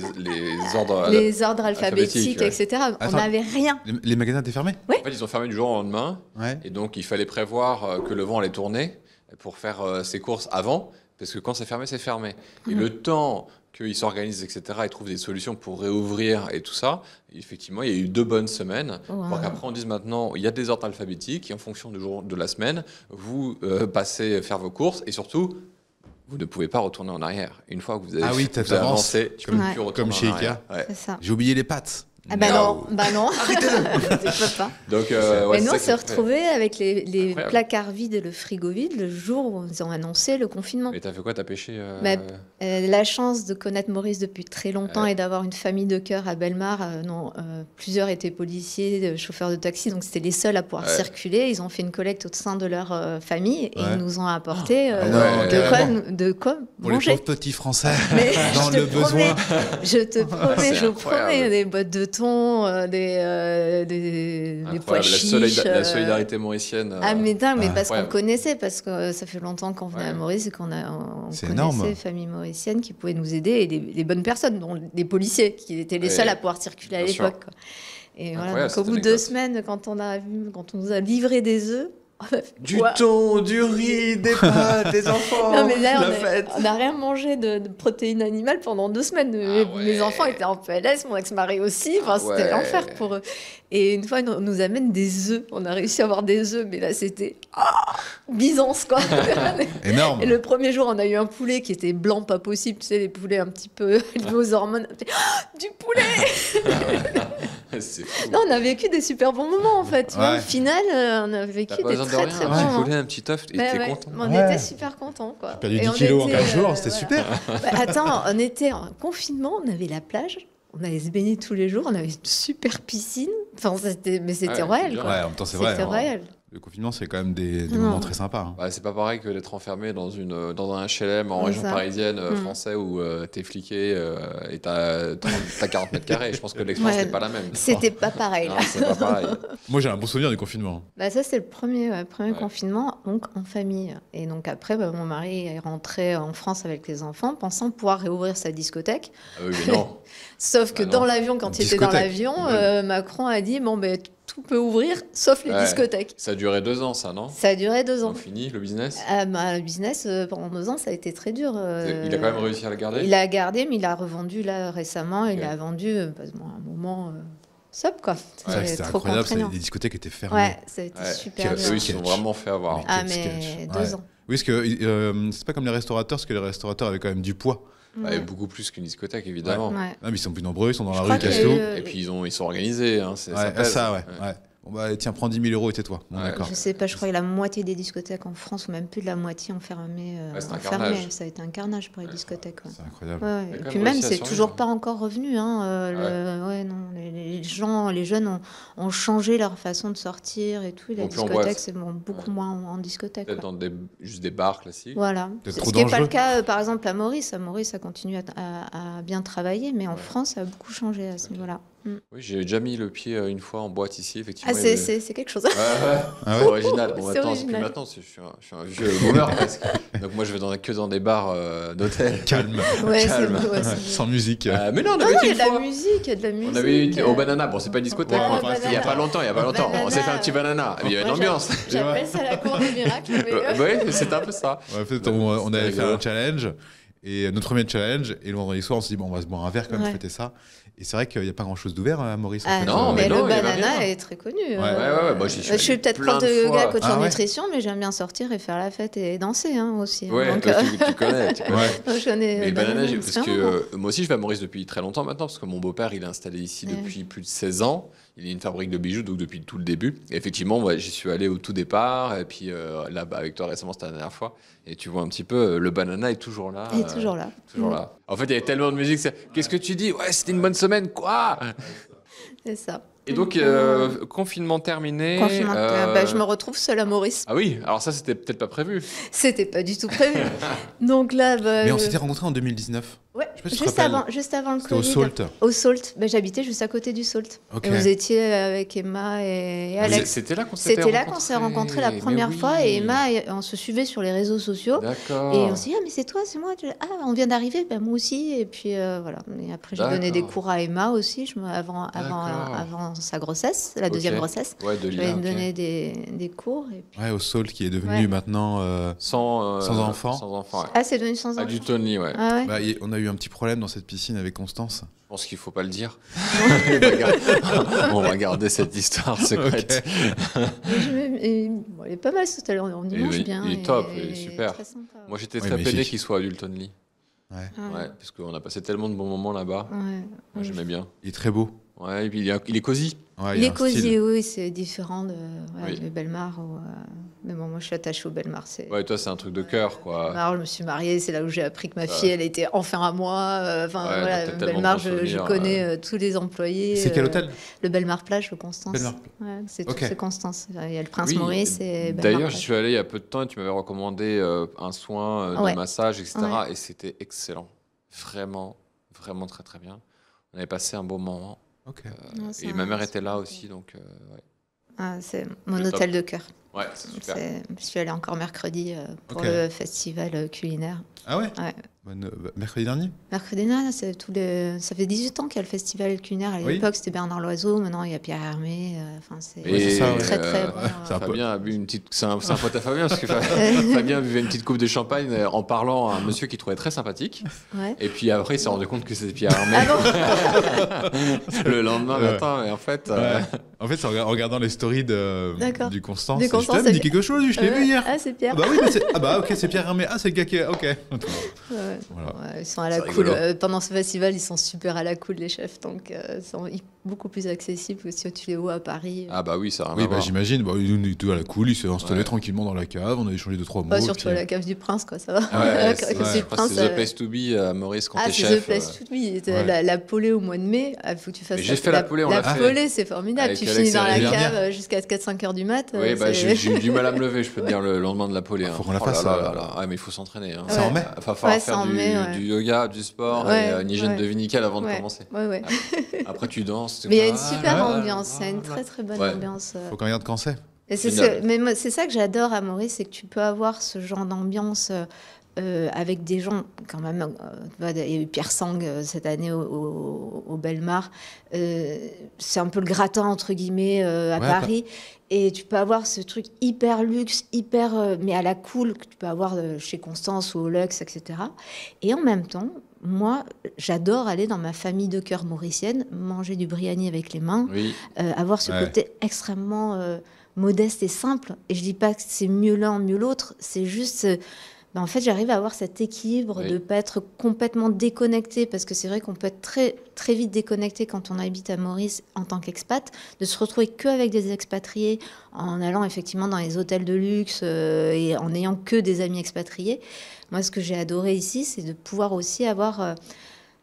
ordres alphabétiques, etc. Attends, on n'avait rien. Les magasins étaient fermés? Oui. En fait, ils ont fermé du jour au lendemain. Ouais. Et donc, il fallait prévoir que le vent allait tourner pour faire ses courses avant, parce que quand c'est fermé. Et le temps qu'ils s'organisent, etc., ils trouvent des solutions pour réouvrir et tout ça, effectivement, il y a eu 2 bonnes semaines. Pour qu'après, on dise maintenant, il y a des ordres alphabétiques, et en fonction du jour de la semaine, vous passez faire vos courses, et surtout, vous ne pouvez pas retourner en arrière. Une fois que vous avez avancé, tu peux plus retourner comme chez en arrière. Ikea. C'est ça. J'ai oublié les pâtes. Ah non. Arrêtez-le. Je peux pas. Donc, mais nous, on s'est retrouvés avec les placards vides et le frigo vide le jour où ils ont annoncé le confinement. Et t'as fait quoi? T'as pêché la chance de connaître Maurice depuis très longtemps et d'avoir une famille de cœur à Bellemare. Plusieurs étaient policiers, chauffeurs de taxi, donc c'était les seuls à pouvoir circuler. Ils ont fait une collecte au sein de leur famille et ils nous ont apporté de quoi pour manger. les pauvres petits Français dans je le besoin. Je te promets, des boîtes de thon, des pois chiches. La solidarité mauricienne. Mais parce qu'on connaissait, parce que ça fait longtemps qu'on venait à Maurice et qu'on connaissait famille mauricienne qui pouvaient nous aider et des bonnes personnes, dont des policiers qui étaient les seuls à pouvoir circuler à l'époque. Et voilà, donc au bout de 2 semaines, quand on nous a livré des œufs, du thon, du riz, des pâtes, des enfants. Non, mais là, on n'a rien mangé de protéines animales pendant 2 semaines. Mes enfants étaient en PLS, mon ex-mari aussi. Enfin, c'était l'enfer pour eux. Et une fois, on nous amène des œufs. On a réussi à avoir des œufs, mais là, c'était Byzance, quoi. Énorme. Et le premier jour, on a eu un poulet qui était blanc, pas possible. Tu sais, les poulets un petit peu liés aux hormones. Du poulet. C'est fou. Non, on a vécu des super bons moments, en fait. Au final, on a vécu des très, très bons moments. Un petit œuf, et t'es content. On était super contents, quoi. J'ai perdu 10 kilos en 15 jours, c'était super. Attends, on était en confinement, on avait la plage, on allait se baigner tous les jours, on avait une super piscine. Enfin, c'était royal, quoi. Ouais, en même temps, c'est vrai. C'était royal. Le confinement, c'est quand même des moments très sympas. C'est pas pareil que d'être enfermé dans un HLM en région parisienne français où t'es fliqué et t'as 40 mètres carrés. Je pense que l'expérience n'est pas la même. C'était pas pareil. Non, c'est pas pareil. Moi, j'ai un bon souvenir du confinement. Ça, c'est le premier confinement, donc en famille. Et donc après, mon mari est rentré en France avec les enfants, pensant pouvoir réouvrir sa discothèque. Ah oui, mais non. Sauf que dans l'avion, quand il était dans l'avion, Macron a dit tout peut ouvrir, sauf les Ouais. discothèques. Ça a duré 2 ans, ça, non? Ça a duré 2 Ils ans. ont fini le business? Le business, pendant 2 ans, ça a été très dur. Il a quand même réussi à le garder? Il a gardé, mais il a revendu là récemment. Ok. Il a vendu à un moment stop, quoi. C'est vrai que c'était trop incroyable, contraignant. les discothèques étaient fermées. Ouais, ça a été Ouais. super Eux, dur. ils se sont vraiment fait avoir. Mais- Ah, quel mais sketch. 2 Ouais. ans. Oui, parce que c'est pas comme les restaurateurs, parce que les restaurateurs avaient quand même du poids. Ouais, beaucoup plus qu'une discothèque, évidemment. Ouais. Ah, mais ils sont plus nombreux, ils sont dans Je la crois rue, qu'il y a casse-tout. eu, Et puis ils sont organisés, hein, ça Ouais, pèse. ça, ouais. Bon, bah, tiens, prends 10 000 euros et tais-toi. Bon, Ouais. d'accord. Je sais pas, je crois que la moitié des discothèques en France, ou même plus de la moitié, ont fermé. Ouais, c'est un enfermé. carnage. Ça a été un carnage pour les discothèques. Ouais. C'est incroyable. Ouais, Il a et quand puis même même, réussi à c'est survivre, toujours hein. pas encore revenu. Hein, non, les jeunes ont changé leur façon de sortir et tout. Et la Vont plus en discothèque, boîte. c'est beaucoup Ouais. moins en discothèque. Peut-être quoi. dans juste des bars classiques. Voilà. Peut-être Ce trop qui n'est pas dangereux. le cas, par exemple, à Maurice. À Maurice, ça continue à bien travailler, mais en France, ça a beaucoup changé à ce niveau-là. Oui, j'ai déjà mis le pied une fois en boîte ici, effectivement. Ah, il y avait- c'est quelque chose. Ouais, Ah c'est ouais original. Bon, C'est maintenant, original. je suis un vieux boomer presque. Donc moi, je vais que dans des bars d'hôtel. Calme, Ouais, Calme. ouais, sans musique. Mais non, on Non, avait non, été il y a une de la fois. musique, il y a de la musique. On avait été au Banana. Bon, c'est pas une discothèque. Ouais, mais on va il y a pas longtemps. On s'est fait un petit Banana. Il y avait une Moi, ambiance. J'appelle ça la cour des miracles. Mais... Oui, c'est un peu ça. Ouais, en fait, on avait C'était fait un rigolo. challenge, et notre premier challenge, et le vendredi soir, on s'est dit, bon, on va se boire un verre quand même, Ouais. fêter ça. Et c'est vrai qu'il n'y a pas grand-chose d'ouvert à Maurice. en Ah fait. non, mais non, le il y avait banana rien. est très connu. Ouais, ouais, moi, j'y suis Je suis allé peut-être plein prof de de yoga, fois. coach Ah en ouais. nutrition, mais j'aime bien sortir et faire la fête et danser aussi. Ouais, Donc, toi, tu connais. Tu connais. Ouais. je connais Mais le banana, parce c'est vraiment bon. que moi aussi je vais à Maurice depuis très longtemps maintenant, parce que mon beau-père il est installé ici Ouais. depuis plus de 16 ans. Il a une fabrique de bijoux, donc depuis tout le début. Et effectivement, ouais, j'y suis allé au tout départ, et puis là, avec toi récemment, c'était la dernière fois. Et tu vois un petit peu, le banana est toujours là. Il est toujours là. Toujours là. En fait, il y avait tellement de musique. Qu'est-ce que tu dis? Ouais, c'était une bonne semaine, quoi? C'est ça. Et donc, confinement terminé. Confinement, je me retrouve seule à Maurice. Ah oui, alors ça, c'était peut-être pas prévu. C'était pas du tout prévu. Donc là, Mais on s'était rencontrés en 2019. ouais, sais pas si tu te rappelles. juste avant le C'était au Covid. Salt. Au Salt. J'habitais juste à côté du Salt. Ok. Et vous étiez avec Emma et Alex. C'était là qu'on s'était C'était là qu'on s'est rencontrés la Mais première oui. fois. Et Emma, on se suivait sur les réseaux sociaux. D'accord. Et on s'est dit, ah, mais c'est toi, c'est moi. Ah, on vient d'arriver, ben, moi aussi. Et puis voilà. Et après, j'ai donné des D'accord. cours à Emma aussi, avant sa grossesse, la deuxième Ok. grossesse. Ouais, de Je lien. lui ai ok. donné des cours. Et puis... Ouais, au Salt, qui est devenu Ouais. maintenant. Sans enfants. Sans enfants, ouais. Ah, c'est devenu sans Ah, enfant. du Tony, ouais. Ah ouais. Bah, on a eu un petit problème dans cette piscine avec Constance. Je pense qu'il faut pas le dire. On va garder cette histoire secrète. Bon, il est pas mal ce talent, on y mange bien. Il est top, il est super. Très sympa. Moi, j'étais Oui, très mais peiné chic. qu'il soit à Dulton Lee. Ouais. Ouais, parce qu'on a passé tellement de bons moments là-bas. Ouais. Moi, j'aimais bien. Il est très beau. Ouais, et puis il est cosy. Ouais, Il a est un cosy, style. oui, c'est différent de Oui. Belmar. Mais bon, moi, je suis attachée au Belmar. Ouais, toi, c'est un truc de cœur, quoi. Belmar, je me suis mariée, c'est là où j'ai appris que ma fille, elle était enfin à moi. Enfin, Ouais, voilà, t'as tellement Belmar, de je souvenirs, connais tous les employés. C'est quel hôtel Le Belmar Plage, le Constance. Belmar. Ouais, c'est Ok. c'est Constance. Il y a le Prince Oui, Maurice et Belmar d'ailleurs, j'y Plage. suis allé il y a peu de temps et tu m'avais recommandé un soin de Ouais. massage, etc. Ouais. Et c'était excellent. Vraiment, vraiment très, très bien. On avait passé un bon moment. Ok. Non, c'est Et un- ma mère c'est était là un- aussi, donc ouais. Ah, c'est mon Le top. hôtel de cœur. Ouais, c'est super. Je suis allée encore mercredi pour Ok. le festival culinaire. Ah ouais, Ouais. Mercredi dernier. Mercredi dernier, ça fait 18 ans qu'il y a le festival culinaire. À Oui. l'époque, c'était Bernard Loiseau. Maintenant, il y a Pierre Hermé. Enfin, c'est Ouais, c'est ça, ouais. très, très bon. c'est un peu- Fabien a bu une petite. C'est un pote à Fabien, parce que Fabien buvait une petite coupe de champagne en parlant à un monsieur qu'il trouvait très sympathique. Ouais. Et puis après, il s'est rendu compte que c'était Pierre Hermé. Ah bon Le lendemain Ouais. matin, et en fait. Ouais. En fait, c'est en regardant les stories D'accord. du Constance. Du Je Constance, t'ai dit c'est- quelque chose, je l'ai vu hier. Ah, c'est Pierre. Ah bah oui, mais ah bah ok, c'est Pierre Hermé. Ah, c'est le gars qui est. Ok. Ouais. Voilà. Ouais, ils sont à la C'est cool. rigolo. Pendant ce festival, ils sont super à la cool, les chefs. Donc, ils sont beaucoup plus accessibles que si tu les vois à Paris. Ah bah oui, ça a rien Oui, à bah voir. j'imagine. Bah, il était à la cool, il s'est installé Ouais. tranquillement dans la cave, on a échangé 2-3 mots. Pas surtout puis- à la cave du Prince, quoi, ça va. Ouais, La c'est cave du ouais. je crois que Prince, c'est The Place to Be à Maurice quand Ah, t'es c'est chef. The Place to Be. Ouais. La polée au mois de mai, il faut que tu fasses Mais j'ai fait la polée, on La l'a fait. polée, c'est formidable. Avec Tu Alex finis et dans la l'année cave dernière. jusqu'à 4-5 heures du mat. Oui, bah, j'ai eu du mal à me lever, je peux te dire, le lendemain de la polée. Faut hein. qu'on la Oh fasse, là là là là. Ah, mais il faut s'entraîner. Hein. Ça en met Il va falloir Ouais, ça faire en met, ouais. du yoga, du sport Ouais, et une hygiène ouais. de vie nickel avant de Ouais. commencer. Ouais. Après, tu danses. tu Mais il y a fais, une ah, super là, là, ambiance, il y a une là, là. très très bonne Ouais. ambiance. Faut qu'on regarde quand c'est. Et c'est Génial. mais moi, c'est ça que j'adore à Maurice, c'est que tu peux avoir ce genre d'ambiance avec des gens, quand même, il y a eu Pierre Sang cette année au Bellemare. C'est un peu le gratin, entre guillemets, à Paris. Et tu peux avoir ce truc hyper luxe, mais à la cool, que tu peux avoir chez Constance ou au Luxe, etc. Et en même temps, moi, j'adore aller dans ma famille de cœur mauricienne, manger du Briani avec les mains, avoir ce côté extrêmement modeste et simple. Et je dis pas que c'est mieux l'un, mieux l'autre, c'est juste... en fait, j'arrive à avoir cet équilibre de ne pas être complètement déconnecté, parce que c'est vrai qu'on peut être très, très vite déconnecté quand on habite à Maurice en tant qu'expat, de se retrouver qu'avec des expatriés, en allant effectivement dans les hôtels de luxe et en n'ayant que des amis expatriés. Moi, ce que j'ai adoré ici, c'est de pouvoir aussi avoir...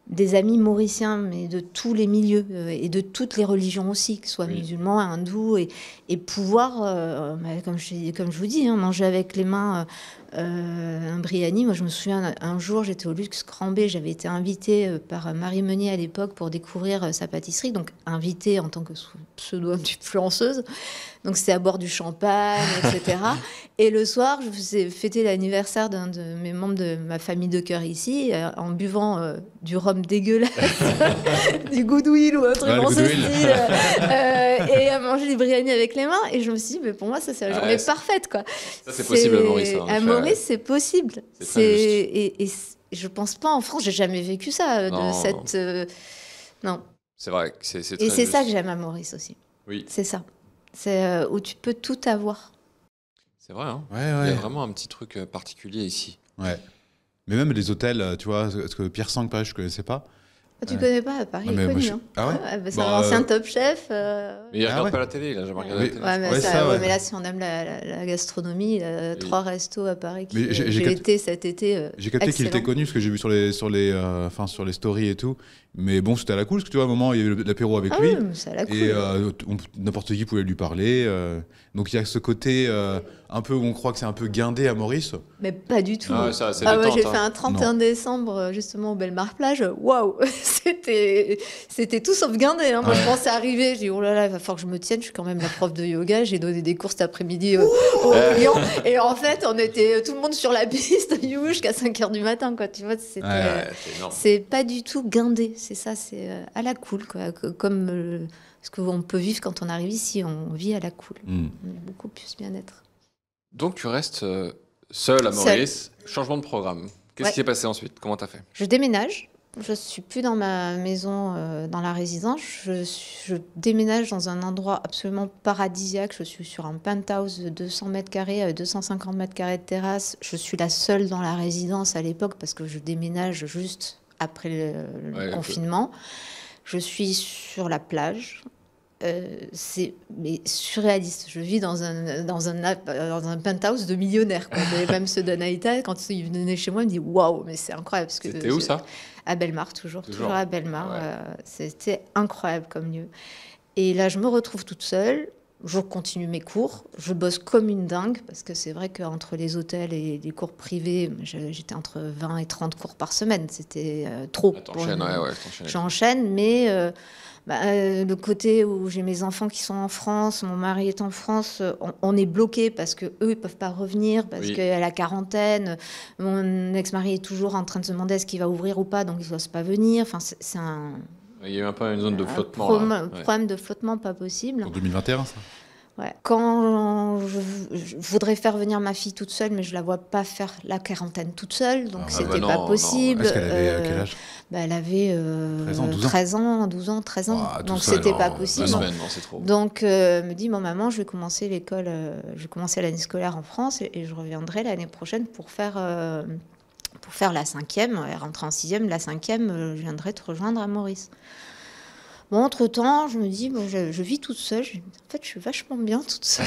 des amis mauriciens, mais de tous les milieux et de toutes les religions aussi, que ce soit musulmans, hindous, et pouvoir, comme je vous dis, manger avec les mains un Briani. Moi, je me souviens, un jour, j'étais au Luxe Crambé, j'avais été invitée par Marie Meunier à l'époque pour découvrir sa pâtisserie, donc invitée en tant que pseudo-influenceuse. Donc, c'était à boire du champagne, etc. Et le soir, je faisais fêter l'anniversaire d'un de mes membres de ma famille de cœur ici, en buvant du rhum dégueulasse, du Goodwill ou un truc dans ce style, et à manger du Briani avec les mains. Et je me suis dit, mais pour moi, ça, c'est la journée parfaite, quoi. Ça, c'est possible à Maurice. À Maurice, c'est possible. Et je pense pas en France, j'ai jamais vécu ça, non. C'est vrai, c'est très Et c'est juste. ça que j'aime à Maurice aussi. Oui. C'est ça. C'est où tu peux tout avoir. C'est vrai, hein. Ouais. Il y a vraiment un petit truc particulier ici. Ouais. Mais même les hôtels, tu vois, parce que Pierre Sang, pareil, je connaissais pas. Tu connais pas, Paris Non, mais est moi, connu. Ah ouais C'est un ancien Top Chef. Mais il regarde pas la télé, il a jamais regardé la télé. Mais là, si on aime la gastronomie, il y a 3 restos à Paris qui j'ai été cet été. J'ai capté qu'il était connu, parce que j'ai vu sur les stories et tout. Mais bon, c'était à la cool, parce que tu vois, à un moment, il y avait l'apéro avec lui. C'est à la cool. Et n'importe qui pouvait lui parler. Donc il y a ce côté un peu où on croit que c'est un peu guindé à Maurice. Mais pas du tout. Ah, ça, c'est moi, détente, j'ai fait un 31 décembre, justement, au Bellemare Plage. Waouh, c'était tout sauf guindé. Moi, je pensais arriver, j'ai dit, oh là là, il va falloir que je me tienne. Je suis quand même la prof de yoga. J'ai donné des cours cet après-midi aux clients. Et en fait, on était tout le monde sur la piste jusqu'à 5h du matin, quoi. Tu vois, c'est pas du tout guindé. C'est ça, c'est à la cool, quoi. Comme ce qu'on peut vivre quand on arrive ici. On vit à la cool. On est beaucoup plus bien-être. Donc, tu restes seule à Maurice. Changement de programme. Qu'est-ce qui s'est passé ensuite? Comment tu as fait? Je déménage. Je ne suis plus dans ma maison, dans la résidence. Je déménage dans un endroit absolument paradisiaque. Je suis sur un penthouse de 200 mètres carrés, 250 mètres carrés de terrasse. Je suis la seule dans la résidence à l'époque parce que je déménage juste après le confinement. Je suis sur la plage. C'est surréaliste. Je vis dans un penthouse de millionnaire. Même ceux d'Anaïta, quand ils venaient chez moi, ils me disent waouh, mais c'est incroyable. C'était où ça? À Bellemare, toujours à Bellemare. C'était incroyable comme lieu. Et là, je me retrouve toute seule. Je continue mes cours. Je bosse comme une dingue parce que c'est vrai qu'entre les hôtels et les cours privés, j'étais entre 20 et 30 cours par semaine. C'était trop. J'enchaîne, mais le côté où j'ai mes enfants qui sont en France, mon mari est en France, on est bloqué parce que eux ils peuvent pas revenir parce qu'il y a la quarantaine. Mon ex-mari est toujours en train de se demander est-ce qu'il va ouvrir ou pas, donc il n'ose pas venir. Enfin, c'est un... Il y a un peu une zone de flottement. Problème de flottement pas possible. En 2021, ça. Ouais. Quand je voudrais faire venir ma fille toute seule, mais je la vois pas faire la quarantaine toute seule, donc c'était pas possible. Est-ce qu'elle avait quel âge? Elle avait 13 ans, 12 ans, 13 ans. Donc c'était pas possible. C'est trop. Donc me dit, maman, je vais commencer l'école, je vais commencer l'année scolaire en France et je reviendrai l'année prochaine pour faire la 5e. Elle rentre en 6e, la 5e, je viendrai te rejoindre à Maurice. Bon, entre-temps, je me dis, je vis toute seule. En fait, je suis vachement bien toute seule.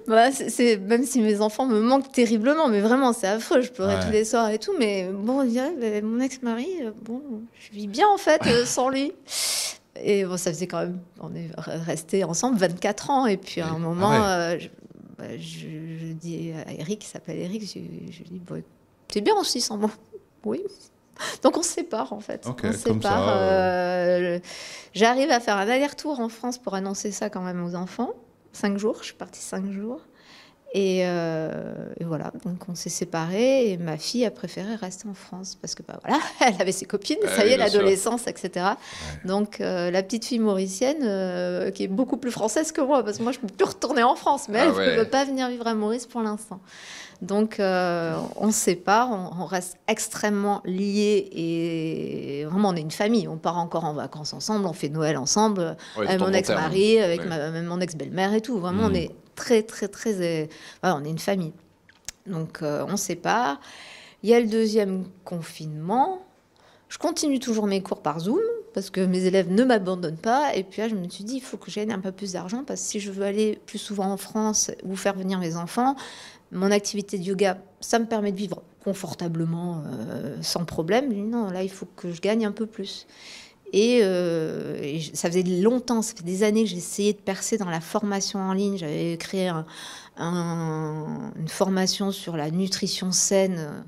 Même si mes enfants me manquent terriblement, mais vraiment, c'est affreux. Je pleurais tous les soirs et tout. Mais bon, on dirait, mon ex-mari, je vis bien en fait sans lui. Et bon, ça faisait quand même, on est restés ensemble 24 ans. Et puis à un moment, je dis à Eric, il s'appelle Eric, je dis, t'es bien aussi sans moi? Oui. Donc on se sépare en fait. On se sépare. J'arrive à faire un aller-retour en France pour annoncer ça quand même aux enfants. 5 jours, je suis partie 5 jours. Et voilà, donc on s'est séparés et ma fille a préféré rester en France parce que voilà, elle avait ses copines, ça y est, l'adolescence, etc. Ouais. Donc la petite fille mauricienne qui est beaucoup plus française que moi, parce que moi je peux plus retourner en France, mais elle ne peut pas venir vivre à Maurice pour l'instant. Donc on se sépare, on reste extrêmement liés et vraiment on est une famille. On part encore en vacances ensemble, on fait Noël ensemble, avec mon ex-mari, avec même mon ex-belle-mère et tout. Vraiment on est très, voilà, on est une famille. Donc, on se sépare. Il y a le deuxième confinement. Je continue toujours mes cours par Zoom parce que mes élèves ne m'abandonnent pas. Et puis là, je me suis dit, il faut que je gagne un peu plus d'argent parce que si je veux aller plus souvent en France ou faire venir mes enfants, mon activité de yoga, ça me permet de vivre confortablement, sans problème. Je dis, non, là, il faut que je gagne un peu plus. Et ça faisait longtemps, ça fait des années que j'ai essayé de percer dans la formation en ligne. J'avais créé une formation sur la nutrition saine.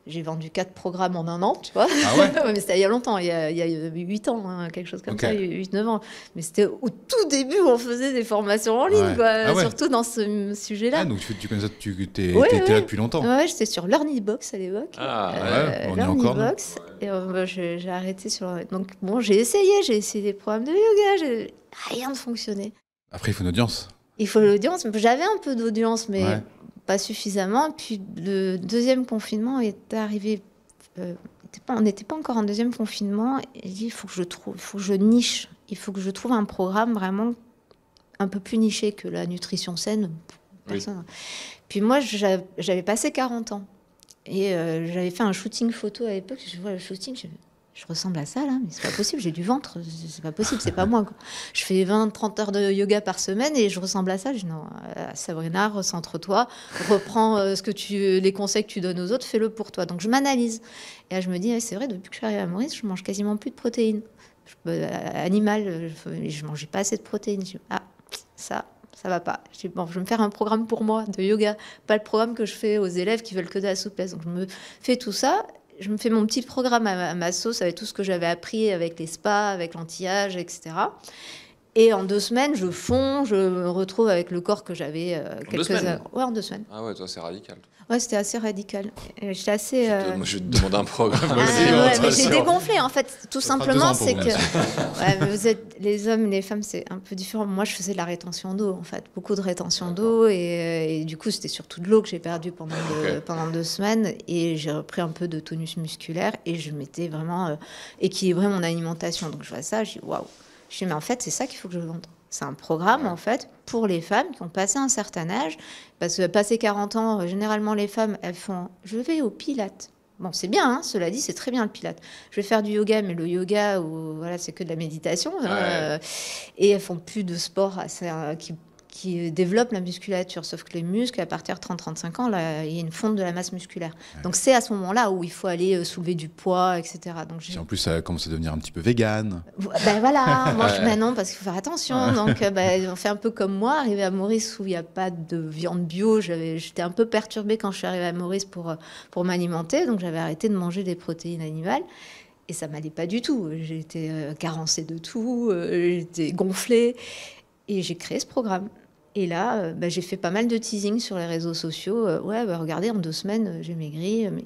J'ai vendu 4 programmes en un an, tu vois. Ah ouais. Mais c'était il y a longtemps, il y a 8 ans, hein, quelque chose comme ça, 8-9 ans. Mais c'était au tout début où on faisait des formations en ligne, quoi, surtout dans ce sujet-là. Ah, donc tu connais ça, tu étais là depuis longtemps. Ouais, j'étais sur LearnyBox à l'époque. On est encore là. Et j'ai arrêté sur... Donc bon, j'ai essayé des programmes de yoga, rien ne fonctionnait. Après, il faut une audience. Il faut l'audience. J'avais un peu d'audience, mais... pas suffisamment. Puis le deuxième confinement est arrivé. On n'était pas encore en deuxième confinement. Et j'ai dit, il faut que je niche. Il faut que je trouve un programme vraiment un peu plus niché que la nutrition saine. Personne. Puis moi, j'avais passé 40 ans. Et j'avais fait un shooting photo à l'époque. Je vois le shooting, je ressemble à ça, là, mais c'est pas possible, j'ai du ventre, c'est pas possible, c'est pas moi, quoi. Je fais 20-30 heures de yoga par semaine et je ressemble à ça. Je dis non, Sabrina, recentre-toi, reprends les conseils que tu donnes aux autres, fais-le pour toi. Donc je m'analyse. Et là, je me dis, c'est vrai, depuis que je suis arrivée à Maurice, je mange quasiment plus de protéines. Animales, je mangeais pas assez de protéines. Je dis, ça va pas. Je dis, bon, je vais me faire un programme pour moi de yoga, pas le programme que je fais aux élèves qui veulent que de la souplesse. Donc je me fais tout ça. Je me fais mon petit programme à ma sauce avec tout ce que j'avais appris avec les spas, avec l'anti-âge, etc. Et en 2 semaines, je me retrouve avec le corps que j'avais quelques heures. Ouais, en 2 semaines. Ah ouais, toi, c'est radical. Ouais, c'était assez radical. J'étais assez... Moi, je vais te demander un programme aussi. Mais j'ai dégonflé, en fait. Tout simplement, c'est que les hommes, les femmes, c'est un peu différent. Moi, je faisais de la rétention d'eau, en fait. Beaucoup de rétention d'eau. Et du coup, c'était surtout de l'eau que j'ai perdu pendant 2 semaines. Et j'ai repris un peu de tonus musculaire. Et je m'étais vraiment équilibré mon alimentation. Donc, je vois ça, je dis, waouh. Je dis, mais en fait, c'est ça qu'il faut que je vende. C'est un programme, en fait, pour les femmes qui ont passé un certain âge. Parce que passé 40 ans, généralement, les femmes, elles font « je vais au Pilates ». Bon, c'est bien, hein, cela dit, c'est très bien le Pilates. Je vais faire du yoga, mais le yoga, voilà, c'est que de la méditation. Et elles font plus de sport qui développe la musculature. Sauf que les muscles, à partir de 30-35 ans, là, il y a une fonte de la masse musculaire. Donc, c'est à ce moment-là où il faut aller soulever du poids, etc. Donc, en plus, ça commence à devenir un petit peu végane. Ben voilà, moi, non, parce qu'il faut faire attention. Donc, on fait un peu comme moi. Arrivé à Maurice, où il n'y a pas de viande bio, j'étais un peu perturbée quand je suis arrivée à Maurice pour m'alimenter. Donc, j'avais arrêté de manger des protéines animales. Et ça m'allait pas du tout. J'étais carencée de tout, j'étais gonflée. Et j'ai créé ce programme. Et là, j'ai fait pas mal de teasing sur les réseaux sociaux. Regardez, en 2 semaines, j'ai maigri. Mais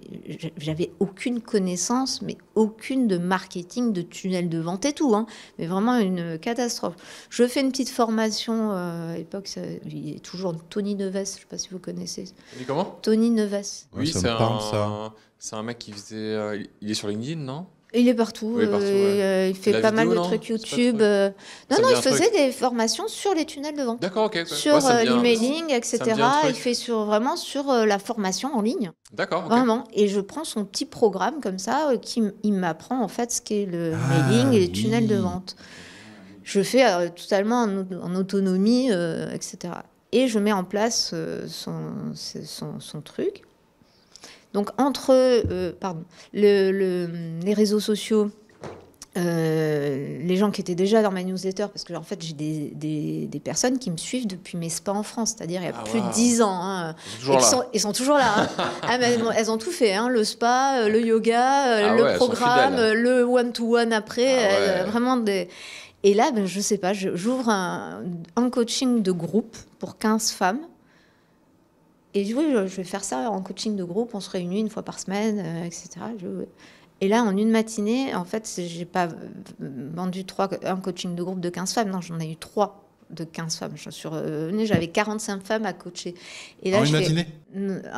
j'avais aucune connaissance, mais aucune de marketing, de tunnel de vente et tout. Hein. Mais vraiment une catastrophe. Je fais une petite formation. À l'époque, il y a toujours Tony Neves. Je ne sais pas si vous connaissez. Comment ? Tony Neves. Oui, c'est un mec qui faisait... il est sur LinkedIn, non ? Il est partout. Il fait pas mal de trucs YouTube. Non, il faisait des formations sur les tunnels de vente. D'accord, ok. Sur l'emailing, etc. Il fait vraiment sur la formation en ligne. D'accord, ok. Vraiment. Et je prends son petit programme comme ça, il m'apprend en fait ce qu'est le mailing et les tunnels de vente. Je fais totalement en autonomie, etc. Et je mets en place son truc. Donc, entre les réseaux sociaux, les gens qui étaient déjà dans ma newsletter, parce que en fait, j'ai des personnes qui me suivent depuis mes spas en France, c'est-à-dire il y a plus de 10 ans. Hein, ils sont toujours là. Hein. Elles ont tout fait, hein, le spa, le yoga, le programme, le one-to-one après. Vraiment des... Et là, je sais pas, j'ouvre un coaching de groupe pour 15 femmes. Et oui, je vais faire ça en coaching de groupe, on se réunit une fois par semaine, etc. Et là, en une matinée, en fait, j'ai pas vendu un coaching de groupe de 15 femmes, non, j'en ai eu 3 de 15 femmes. J'avais 45 femmes à coacher. Et là, en une matinée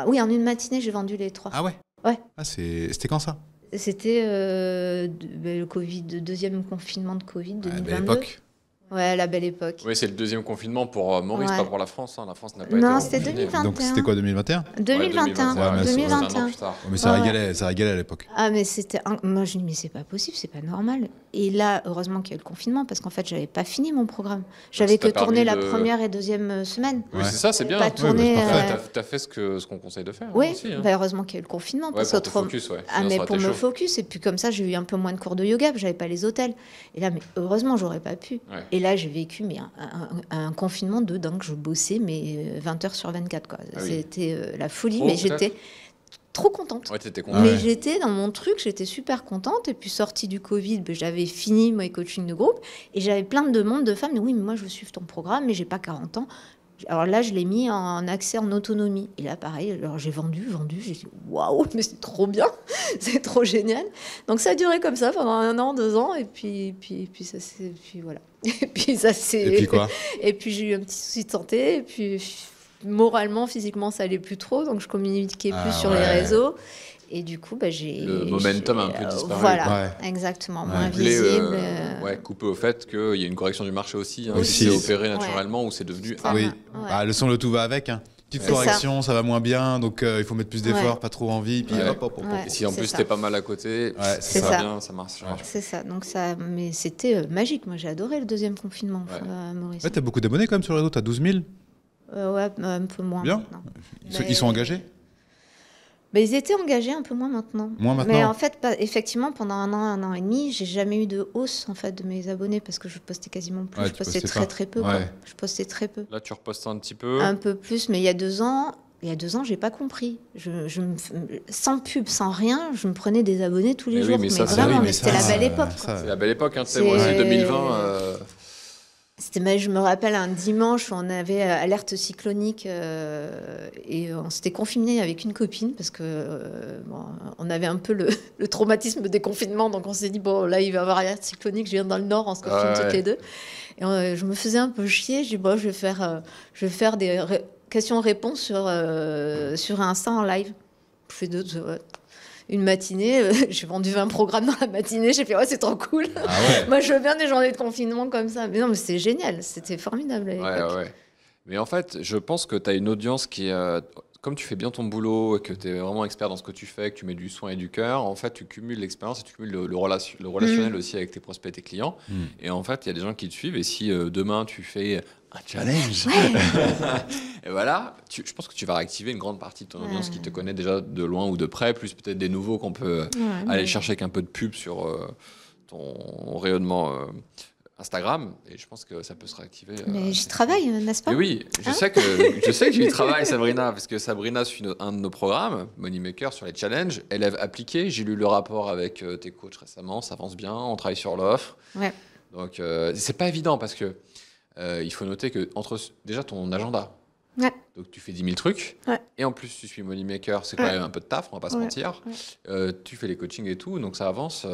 oui, en une matinée, j'ai vendu les 3. Ah ouais? Ouais. Ah, c'était quand ça? C'était le Covid, deuxième confinement de Covid, 2022. Belle époque. Ouais, la belle époque. Oui, c'est le deuxième confinement pour Maurice, Ouais. pas pour la France. La France n'a pas Non, été c'était reconfinée. 2021. Donc c'était quoi, 2021? 2021. Ouais, mais c'est 2021. un an plus tard. Mais ça Ouais. régalait à l'époque. Ah, mais moi, je dis, mais c'est pas possible, c'est pas normal. Et là, heureusement qu'il y a eu le confinement, parce qu'en fait, j'avais pas fini mon programme. J'avais ça que t'a tourné la permis de- première et deuxième semaine. Oui, Ouais. c'est ça, c'est bien. Pas Ouais, tourné, bah, c'est parfait. T'as fait ce qu'on conseille de faire Oui, aussi. Hein. heureusement qu'il y a eu le confinement. Ouais, parce pour te qu'autrement- focus, ouais. Ah, Sinon, mais ça aurait pour été me chaud. focus, et puis comme ça, j'ai eu un peu moins de cours de yoga, j'avais pas les hôtels. Et là, mais heureusement, j'aurais pas pu. Ouais. Et là, j'ai vécu un confinement de dingue. Je bossais, mais 20 heures sur 24, quoi. Ah oui. C'était la folie, Trop, mais peut-être j'étais trop contente. Ouais, t'étais content. Ah Mais ouais. j'étais dans mon truc, j'étais super contente. Et puis, sortie du Covid, j'avais fini mes coachings de groupe. Et j'avais plein de demandes de femmes. Mais oui, mais moi, je veux suivre ton programme, mais j'ai pas 40 ans. Alors là, je l'ai mis en accès en autonomie. Et là, pareil, alors j'ai vendu. J'ai dit, waouh, mais c'est trop bien, c'est trop génial. Donc ça a duré comme ça pendant 1 an, 2 ans. Et puis ça s'est. Puis voilà. Et puis ça s'est. Et puis quoi? Et puis j'ai eu un petit souci de santé. Et puis moralement, physiquement, ça allait plus trop. Donc je communiquais plus sur les ouais. réseaux. Et du coup, j'ai. Le momentum a un peu disparu. Voilà, Ouais. exactement. Ouais. Moins Vous voulez, visible. ouais, couper au fait qu'il y a une correction du marché aussi, hein, Aussi. qui s'est opérée naturellement, où c'est devenu... Ça Oui. va, ouais. Bah, le son, le tout va avec. Hein. Petite C'est correction, ça va moins bien, donc il faut mettre plus d'efforts, Ouais. pas trop envie, puis Ouais. hop, hop, hop. Ouais. Et si en c'est plus ça. t'es pas mal à côté, C'est ça ça. va bien, ça marche. C'est ça. Donc ça, mais c'était magique. Moi, j'ai adoré le deuxième confinement, Ouais. Maurice. Ouais, t'as beaucoup d'abonnés quand même sur les réseaux, t'as 12 000. Ouais, un peu moins. Bien. maintenant. Ils sont engagés? Ils étaient engagés un peu moins maintenant. Moins maintenant. Mais en fait, effectivement, pendant 1 an et demi, j'ai jamais eu de hausse en fait de mes abonnés parce que je postais quasiment plus. Ouais, Je tu postais postais pas. très peu. Ouais. Quoi. Je postais très peu. Là, tu repostes un petit peu. Un peu plus, mais il y a 2 ans. J'ai pas compris. Sans pub, sans rien, je me prenais des abonnés tous les Mais oui, jours. mais Mais ça, c'est- vraiment, oui, mais mais c'était ça, la belle époque. ça, quoi. C'est la belle époque, hein, tu sais, C'est- moi aussi 2020. Je me rappelle un dimanche où on avait alerte cyclonique et on s'était confinés avec une copine parce que on avait un peu le traumatisme des confinements. Donc on s'est dit, bon, là, il va y avoir alerte cyclonique, je viens dans le Nord, on se confine Ouais. toutes les deux. Et je me faisais un peu chier. Je dis, bon, je vais faire des questions-réponses sur Insta en live. Je fais une matinée, j'ai vendu 20 programmes dans la matinée, j'ai fait, ouais, c'est trop cool. Ah ouais. Moi, je veux bien des journées de confinement comme ça. Mais non, mais c'était génial, c'était formidable. à Ouais, l'époque. ouais. Mais en fait, je pense que tu as une audience qui est. Comme tu fais bien ton boulot et que tu es vraiment expert dans ce que tu fais, que tu mets du soin et du cœur, en fait, tu cumules l'expérience et tu cumules le relationnel aussi avec tes prospects et tes clients. Et en fait, il y a des gens qui te suivent. Et si demain, tu fais un challenge, et voilà, je pense que tu vas réactiver une grande partie de ton audience qui te connaît déjà de loin ou de près, plus peut-être des nouveaux qu'on peut aller chercher avec un peu de pub sur ton rayonnement Instagram. Et je pense que ça peut se réactiver. Mais j'y travaille, n'est-ce pas? Mais oui, je sais que tu y travailles, Sabrina, parce que Sabrina suit un de nos programmes, Moneymaker, sur les challenges, élève appliqué. J'ai lu le rapport avec tes coachs récemment, ça avance bien, on travaille sur l'offre. Ouais. Donc, c'est pas évident parce que il faut noter que déjà ton agenda, Ouais. donc tu fais 10 000 trucs, Ouais. et en plus tu suis Moneymaker, c'est quand Ouais. même un peu de taf, on va pas se Ouais. mentir. Tu fais les coachings et tout, donc ça avance.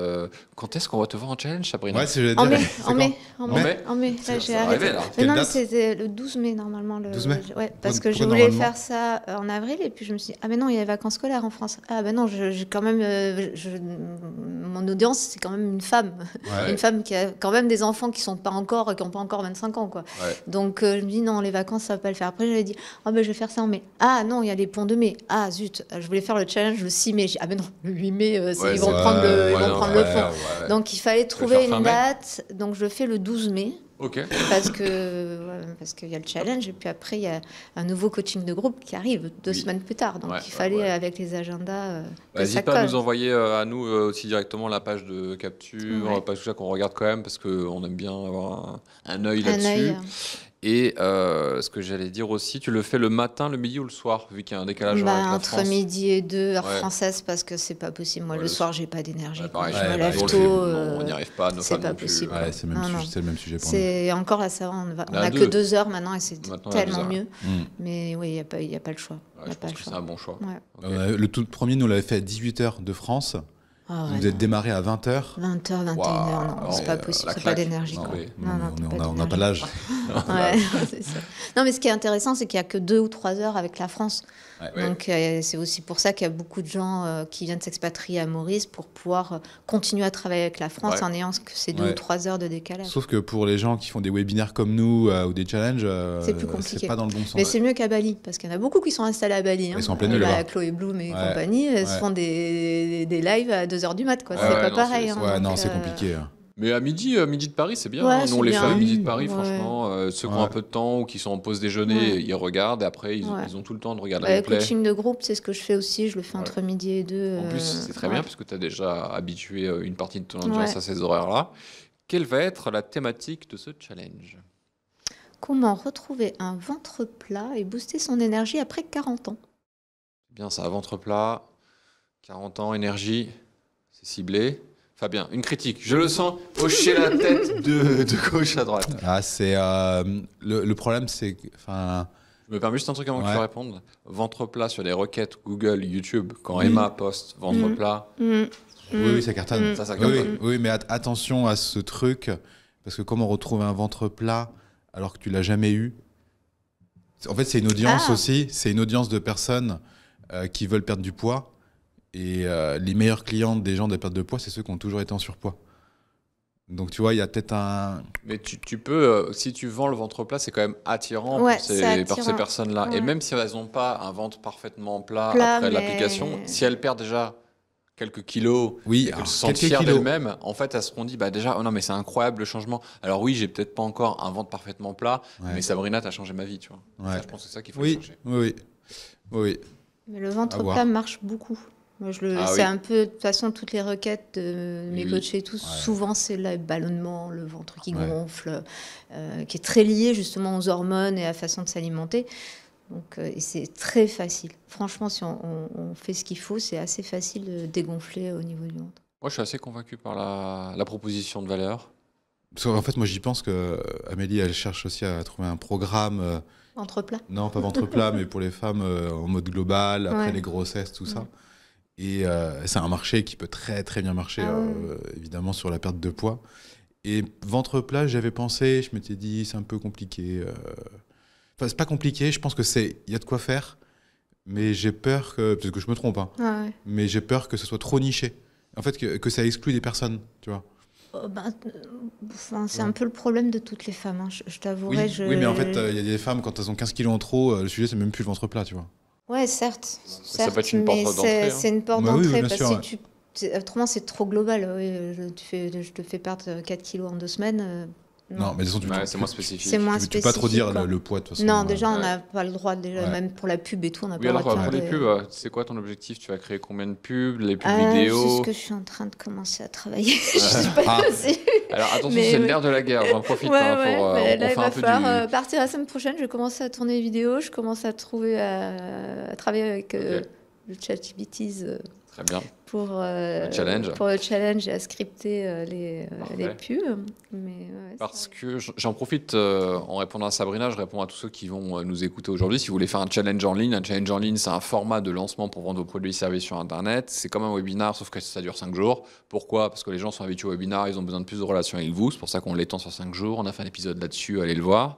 Quand est-ce qu'on va te voir en challenge, Sabrina? Ouais, c'est je En vais mai, dire. en mai, En mai. Là, j'ai va arrêté. arriver, là. Mais Quelle non, mais date c'était le 12 mai normalement. 12 mai Ouais, parce que je Pourquoi voulais normalement faire ça en avril et puis je me suis dit, ah mais non, il y a les vacances scolaires en France. Ah ben non, j'ai quand même, mon audience, c'est quand même une femme. Ouais. Une femme qui a quand même des enfants qui n'ont pas encore 25 ans. Quoi. Ouais. Donc je me dis, non, les vacances, ça va pas le faire. Après, j'avais dit, ah ben je vais faire ça en mai. Ah non, il y a les ponts de mai. Ah zut, je voulais faire le challenge le 6 mai. J'ai dit, ah ben non, le 8 mai, ils vont prendre le pont. Donc il fallait trouver faire fin une mai. date. Donc je le fais le 12 mai Ok. parce qu'il y a le challenge et puis après il y a un nouveau coaching de groupe qui arrive 2 Oui. semaines plus tard. Donc Ouais, il fallait ouais. avec les agendas. Que ça N'hésite pas à colle. nous envoyer à nous aussi directement la page de capture, Ouais. page tout ça qu'on regarde quand même parce qu'on aime bien avoir un œil Un là-dessus. œil. Et ce que j'allais dire aussi, tu le fais le matin, le midi ou le soir, vu qu'il y a un décalage horaire avec la Entre France. midi et 2 heure Ouais. française, parce que c'est pas possible. Moi, Ouais, le le soir, j'ai pas d'énergie. Ouais, quoi. pareil, Je ouais, me bah, lève jour, tôt. non, on n'y arrive pas, nos c'est femmes pas non plus. possible. Ouais, c'est le même Non, non. sujet, c'est le même sujet pour nous. C'est encore là, ça va. On On est à a que 2. 2 heures maintenant et c'est Maintenant, on est à 2 tellement heures. mieux. Mm. Mais oui, il y a pas le choix. Ouais, Y a je pas pense le que choix. c'est un bon choix. Ouais. Ok. Le tout premier, nous, on l'avait fait à 18h de France. Ah Vous ouais, êtes non. démarré à 20h. 20h, 21h, Waouh. non, c'est pas Ouais, possible. la C'est pas claque. d'énergie. Non, quoi. oui. Non, t'as On n'a pas d'énergie. l'âge. Ouais, c'est ça. Non, mais ce qui est intéressant, c'est qu'il n'y a que 2 ou 3 heures avec la France. Ouais. Donc, c'est aussi pour ça qu'il y a beaucoup de gens qui viennent s'expatrier à Maurice pour pouvoir continuer à travailler avec la France Ouais. en ayant que ces 2 Ouais. ou 3 heures de décalage. Sauf que pour les gens qui font des webinaires comme nous ou des challenges, C'est plus compliqué. c'est pas dans le bon sens. Mais c'est mieux qu'à Bali, parce qu'il y en a beaucoup qui sont installés à Bali. Ils sont en pleine nuit Là, là-bas. Chloé Bloom et Ouais. compagnie, elles se Ouais. font des lives à 2h du mat. Quoi. Ouais, C'est ouais, pas non, pareil. c'est- hein, Ouais, non, donc, c'est compliqué. Mais à midi de Paris, c'est bien. Ouais, hein. Nous, on c'est les bien. fait à midi de Paris, Ouais. franchement. Ceux qui ont Ouais. un peu de temps ou qui sont en pause déjeuner, Ouais. ils regardent et après, ils Ouais. ont tout le temps de regarder le les replays. coaching de groupe, c'est ce que je fais aussi. Je le fais Ouais. entre midi et 2. En plus, c'est très bien ouais. parce que tu as déjà habitué une partie de ton audience Ouais. à ces horaires-là. Quelle va être la thématique de ce challenge? Comment retrouver un ventre plat et booster son énergie après 40 ans? Bien, ça, ventre plat, 40 ans, énergie, c'est ciblé. Fabien, une critique. Je le sens hocher la tête de gauche à droite. Ah, c'est le problème, c'est que, enfin, Je me permets juste un truc avant que Ouais. tu répondes. Ventre plat sur les requêtes Google, YouTube, quand Emma poste ventre plat, oui, ça cartonne. ça Oui, cartonne. oui, mais attention à ce truc, parce que comment retrouver un ventre plat alors que tu l'as jamais eu? En fait, c'est une audience Ah. aussi, c'est une audience de personnes qui veulent perdre du poids. Et les meilleurs clients des gens de perte de poids, c'est ceux qui ont toujours été en surpoids. Donc tu vois, il y a peut-être un... Mais tu peux, si tu vends le ventre plat, c'est quand même attirant Ouais, pour c'est ces attirant. personnes-là. Et Ouais. même si elles n'ont pas un ventre parfaitement plat, Plat, après mais- l'application, si elles perdent déjà quelques kilos Oui, et alors, qu'elles se sentent quelques fières kilos. d'elles-mêmes, en fait, elles se seront dit, bah déjà, oh non, mais c'est incroyable le changement. Alors oui, j'ai peut-être pas encore un ventre parfaitement plat, Ouais. mais Sabrina, t'as changé ma vie, tu vois. Ouais. Ça, je pense que c'est ça qu'il faut Oui, chercher. oui, oui. Mais le À ventre voir. plat marche beaucoup. Moi, Ah c'est oui. un peu, de toute façon, toutes les requêtes de mes Oui. coachs et tout, souvent c'est le ballonnement, le ventre qui Ouais. gonfle, qui est très lié justement aux hormones et à la façon de s'alimenter. Donc, et c'est très facile. Franchement, si on fait ce qu'il faut, c'est assez facile de dégonfler au niveau du ventre. Moi, je suis assez convaincu par la proposition de valeur. Parce qu'en fait, moi, j'y pense que Amélie, elle cherche aussi à trouver un programme, Ventre plat. non, pas ventre plat, mais pour les femmes en mode global, après Ouais. les grossesses, tout ça. Ouais. Et c'est un marché qui peut très, très bien marcher, Ah ouais. évidemment, sur la perte de poids. Et ventre plat, j'avais pensé, je m'étais dit, c'est un peu compliqué. Enfin, c'est pas compliqué, je pense que il y a de quoi faire, mais j'ai peur que, parce que je me trompe, hein, Ah ouais. mais j'ai peur que ce soit trop niché. En fait, que ça exclue des personnes, tu vois. Enfin, c'est un peu le problème de toutes les femmes, hein. Je Oui, t'avouerai. oui, mais en fait, il y a des femmes, quand elles ont 15 kilos en trop, le sujet, c'est même plus le ventre plat, tu vois. Ouais, certes. Ça peut être une porte mais d'entrée, hein. c'est une porte Bah oui, d'entrée. bien Parce sûr, que autrement, c'est trop global. Oui, je te fais perdre 4 kilos en 2 semaines. Non, mais de toute façon, Ouais, c'est moins spécifique. C'est moins tu peux pas trop spécifique, dire quoi. le poids, de toute façon. Non, déjà, on ouais. n'a pas le droit. Déjà, Ouais. même pour la pub et tout, on n'a Oui, pas le alors droit de pour faire les des- pubs, c'est quoi ton objectif? Tu vas créer combien de pubs? Les pubs C'est vidéo? ce que je suis en train de commencer à travailler. Je suis pas Ah. dessus. Alors attention, Mais c'est le ouais. nerf de la guerre, j'en profite Ouais, hein, ouais. pour Mais on là, fait il va un peu falloir du... partir la semaine prochaine. Je vais commencer à tourner les vidéos. Je commence à à travailler avec le ChatGPT Très bien. pour challenge. pour le challenge et à scripter Parfait. les pubs. Mais ouais, Parce que j'en profite en répondant à Sabrina, je réponds à tous ceux qui vont nous écouter aujourd'hui. Si vous voulez faire un challenge en ligne, c'est un format de lancement pour vendre vos produits et services sur Internet. C'est comme un webinar, sauf que ça dure 5 jours. Pourquoi? Parce que les gens sont habitués au webinar, ils ont besoin de plus de relations avec vous. C'est pour ça qu'on l'étend sur 5 jours. On a fait un épisode là-dessus, allez le voir.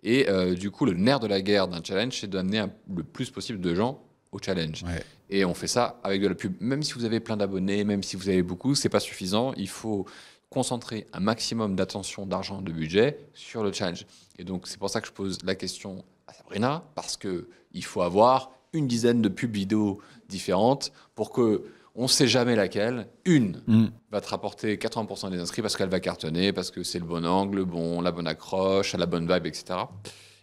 Et du coup, le nerf de la guerre d'un challenge, c'est d'amener le plus possible de gens au challenge. Ouais. Et on fait ça avec de la pub. Même si vous avez plein d'abonnés, même si vous avez beaucoup, c'est pas suffisant. Il faut concentrer un maximum d'attention, d'argent, de budget sur le challenge. Et donc, c'est pour ça que je pose la question à Sabrina, parce qu'il faut avoir une dizaine de pubs vidéo différentes pour que on ne sait jamais laquelle. Une va te rapporter 80% des inscrits parce qu'elle va cartonner, parce que c'est le bon angle, la bonne accroche, la bonne vibe, etc.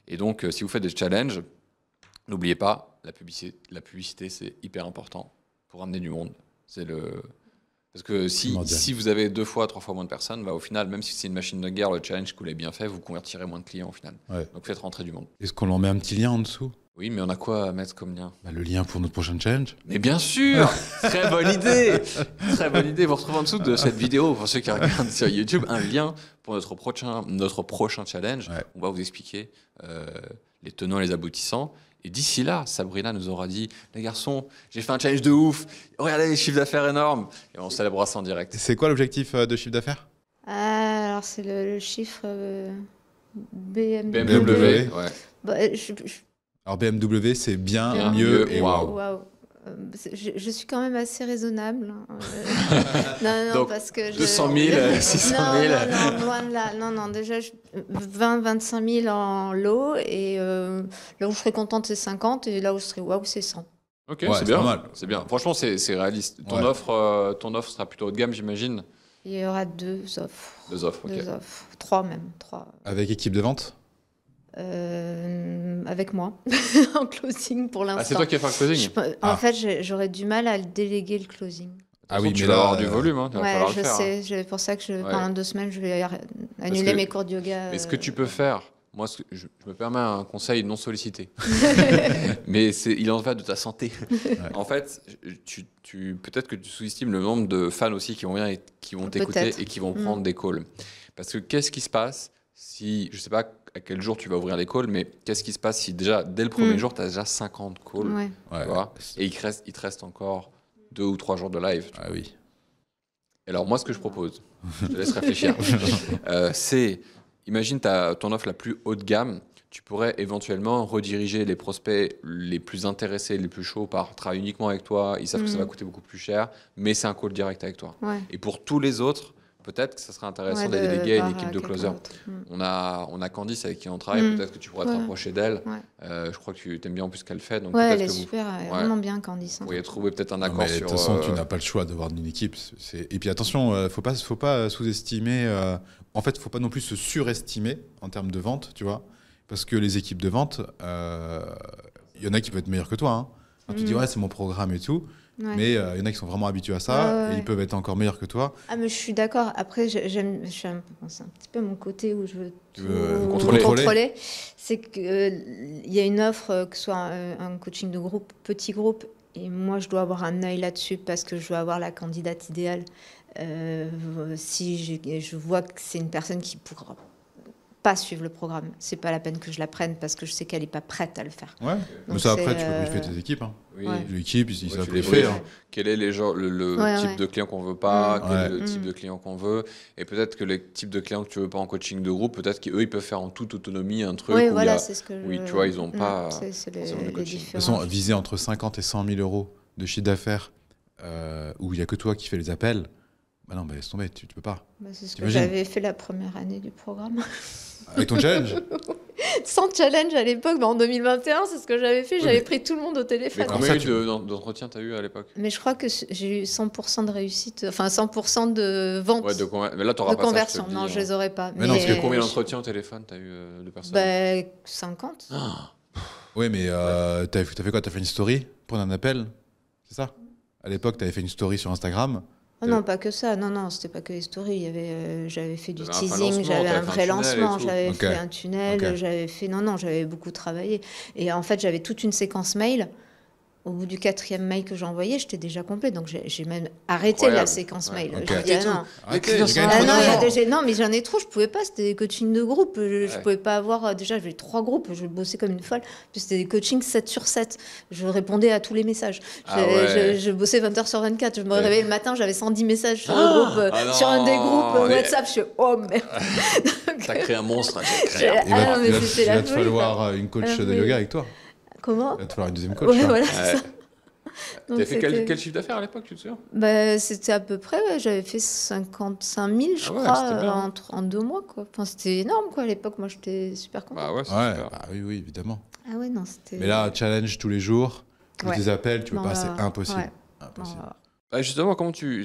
Et donc, si vous faites des challenges, n'oubliez pas, la publicité, c'est hyper important pour amener du monde. Parce que Primordial. si vous avez 2 fois, 3 fois moins de personnes, bah, au final, même si c'est une machine de guerre, le challenge que vous l'avez bien fait, vous convertirez moins de clients au final. Ouais. Donc faites rentrer du monde. Est-ce qu'on en met un petit lien en dessous? Oui, mais on a quoi à mettre comme lien? Bah, le lien pour notre prochain challenge. Mais bien sûr. Très bonne idée. Très bonne idée. Vous retrouvez en dessous de cette vidéo, pour ceux qui regardent sur YouTube, un lien pour notre prochain challenge. Ouais. On va vous expliquer les tenants et les aboutissants. Et d'ici là, Sabrina nous aura dit, les garçons, j'ai fait un challenge de ouf. Regardez les chiffres d'affaires énormes. Et on célébrera ça en direct. C'est quoi l'objectif de chiffre d'affaires? Alors, c'est le chiffre BMW. BMW, ouais. Bah, Alors BMW, c'est bien, Bien, mieux mieux, et waouh. waouh. waouh. Je suis quand même assez raisonnable. Non, Donc, parce que 200 000, 600 000. Non, loin de là. Non, déjà, 25 000 en lot. Et là où je serais contente, c'est 50. Et là où je serais waouh, c'est 100. Ok, Ouais, c'est c'est bien. pas mal. C'est bien. Franchement, c'est réaliste. Ton Ouais. offre sera plutôt haut de gamme, j'imagine. Il y aura 2 offres. 2 offres, ok. 2 offres. 3 même. 3. Avec équipe de vente? Avec moi, en closing pour l'instant. Ah, c'est toi qui as fait un closing. En fait, j'aurais du mal à le déléguer le closing. Ah oui, tu mais vas là, avoir du volume, hein, il va Ouais, falloir je le faire. sais. C'est pour ça que Ouais. pendant 2 semaines, je vais annuler que- mes cours de yoga. Mais ce que tu peux faire, moi, je me permets un conseil non sollicité, mais il en va de ta santé. En fait, peut-être que tu sous-estimes le nombre de fans aussi qui vont venir et qui vont t'écouter Peut-être. et qui vont prendre des calls. Parce que qu'est-ce qui se passe si, je sais pas à quel jour tu vas ouvrir les calls, mais qu'est-ce qui se passe si déjà, dès le premier jour, tu as déjà 50 calls, Ouais. tu vois, et il te reste encore 2 ou 3 jours de live. Ah oui. Alors moi, ce que je propose, je te laisse réfléchir, c'est, imagine ton offre la plus haut de gamme, tu pourrais éventuellement rediriger les prospects les plus intéressés, les plus chauds par travailler uniquement avec toi, ils savent que ça va coûter beaucoup plus cher, mais c'est un call direct avec toi. Ouais. Et pour tous les autres, peut-être que ça serait intéressant Ouais, de déléguer à voir une équipe de quelqu'un closers. d'autre. On a Candice avec qui on travaille, Mm. peut-être que tu pourrais te Ouais. rapprocher d'elle. Ouais. Je crois que tu aimes bien en plus ce qu'elle fait, donc Ouais, peut-être elle est que vous super, elle est Ouais. vraiment bien, Candice. Hein. pourriez trouver peut-être un Non, accord mais de sur... toute façon, tu n'as pas le choix d'avoir une équipe. Et puis attention, faut pas sous-estimer. En fait, faut pas non plus se surestimer en termes de vente, tu vois, parce que les équipes de vente, il y en a qui peuvent être meilleures que toi. Hein. Alors, tu dis ouais, c'est mon programme et tout, Ouais. mais il y en a qui sont vraiment habitués à ça Ouais. et ils peuvent être encore meilleurs que toi. Ah, mais je suis d'accord. Après, c'est un petit peu mon côté où je veux Tu tout veux contrôler. C'est qu'il y a une offre, que ce soit un coaching de groupe, petit groupe, et moi, je dois avoir un œil là-dessus parce que je dois avoir la candidate idéale. Si je vois que c'est une personne qui pourra pas suivre le programme, c'est pas la peine que je la prenne parce que je sais qu'elle est pas prête à le faire. Ouais. Mais Donc ça après, c'est, tu peux briefer tes équipes. Hein. Oui. Ouais. L'équipe, ils Ouais, savent tu le les faire. briefes. Quel est le Ouais, type ouais. de client qu'on veut pas, Mm. quel est Ouais. le type de client qu'on veut, et peut-être que les types de clients que tu veux pas en coaching de groupe, peut-être qu'eux ils peuvent faire en toute autonomie un truc Oui, où il y voilà, a- c'est ce que oui, tu vois, ils ont pas c'est les forcément de coaching. De toute différences. façon, viser entre 50 et 100 000 euros de chiffre d'affaires où il n'y a que toi qui fais les appels, bah non, bah laisse tomber, tu peux pas. Bah, c'est ce que T'imagines j'avais fait la première année du programme. Avec ton challenge. Sans challenge à l'époque, en 2021, c'est ce que j'avais fait. Oui, J'avais mais- pris tout le monde au Mais téléphone. Alors combien ça, d'entretiens t'as eu à l'époque? Mais je crois que j'ai eu 100% de réussite, enfin 100% de vente, Ouais, de combien? Mais là, t'auras de pas ça, je te conversion. le dis, Non, hein. je les aurais pas. Mais non, parce Parce que combien je- d'entretiens au téléphone t'as eu de personnes? Bah, 50. Ah, Oui, mais t'as fait quoi? T'as fait une story pour un appel? C'est ça? À l'époque, t'avais fait une story sur Instagram. Oh non, pas que ça. Non, c'était pas que les stories. Il y avait, j'avais fait du T'avais un teasing, lancement, j'avais t'avais un fait un vrai tunnel et lancement, tout. j'avais Ok. fait un tunnel, Ok. j'avais fait. Non, j'avais beaucoup travaillé. Et en fait, j'avais toute une séquence mail. Au bout du 4e mail que j'ai envoyé, j'étais déjà complet. Donc j'ai même arrêté Incroyable. la séquence Ouais. mail. Ok. J'ai dit, ah non. Arrêtez, clients j'ai sont gagné Ah trop non, d'argent. non, mais j'en ai trop, je pouvais pas, c'était des coachings de groupe. Je Ouais. pouvais pas avoir. Déjà, j'avais 3 groupes, je bossais comme une folle. Puis c'était des coachings 7 sur 7. Je répondais à tous les messages. Ah ouais. Je bossais 20 heures sur 24. Je me Ouais. réveillais le matin, j'avais 110 messages sur, Ah le groupe, ah sur un des non, groupes mais- WhatsApp. Je suis oh merde. T'as créé un monstre, hein, j'ai créé J'ai- un- Il va, Ah non, mais il va- c'était il la va te folie, falloir quoi. une coach Ah, de mais- yoga avec toi. Comment? Il va te falloir une deuxième coach. Ouais, là. voilà, Ouais. c'est ça. Donc, T'as fait c'était- quel chiffre d'affaires à l'époque, tu te souviens? Bah, c'était à peu près, ouais, j'avais fait 55 000, je Ah ouais, crois, c'était bien. en 2 mois, quoi. Enfin, c'était énorme, quoi, à l'époque. Moi, j'étais super contente. Bah ouais, c'est Ouais, super. bah oui, évidemment. Ah ouais, non, c'était... Mais là, challenge tous les jours, plus Ouais. des appels, tu peux Non, pas, là, c'est impossible. ouais. Impossible. Non, Ah, justement,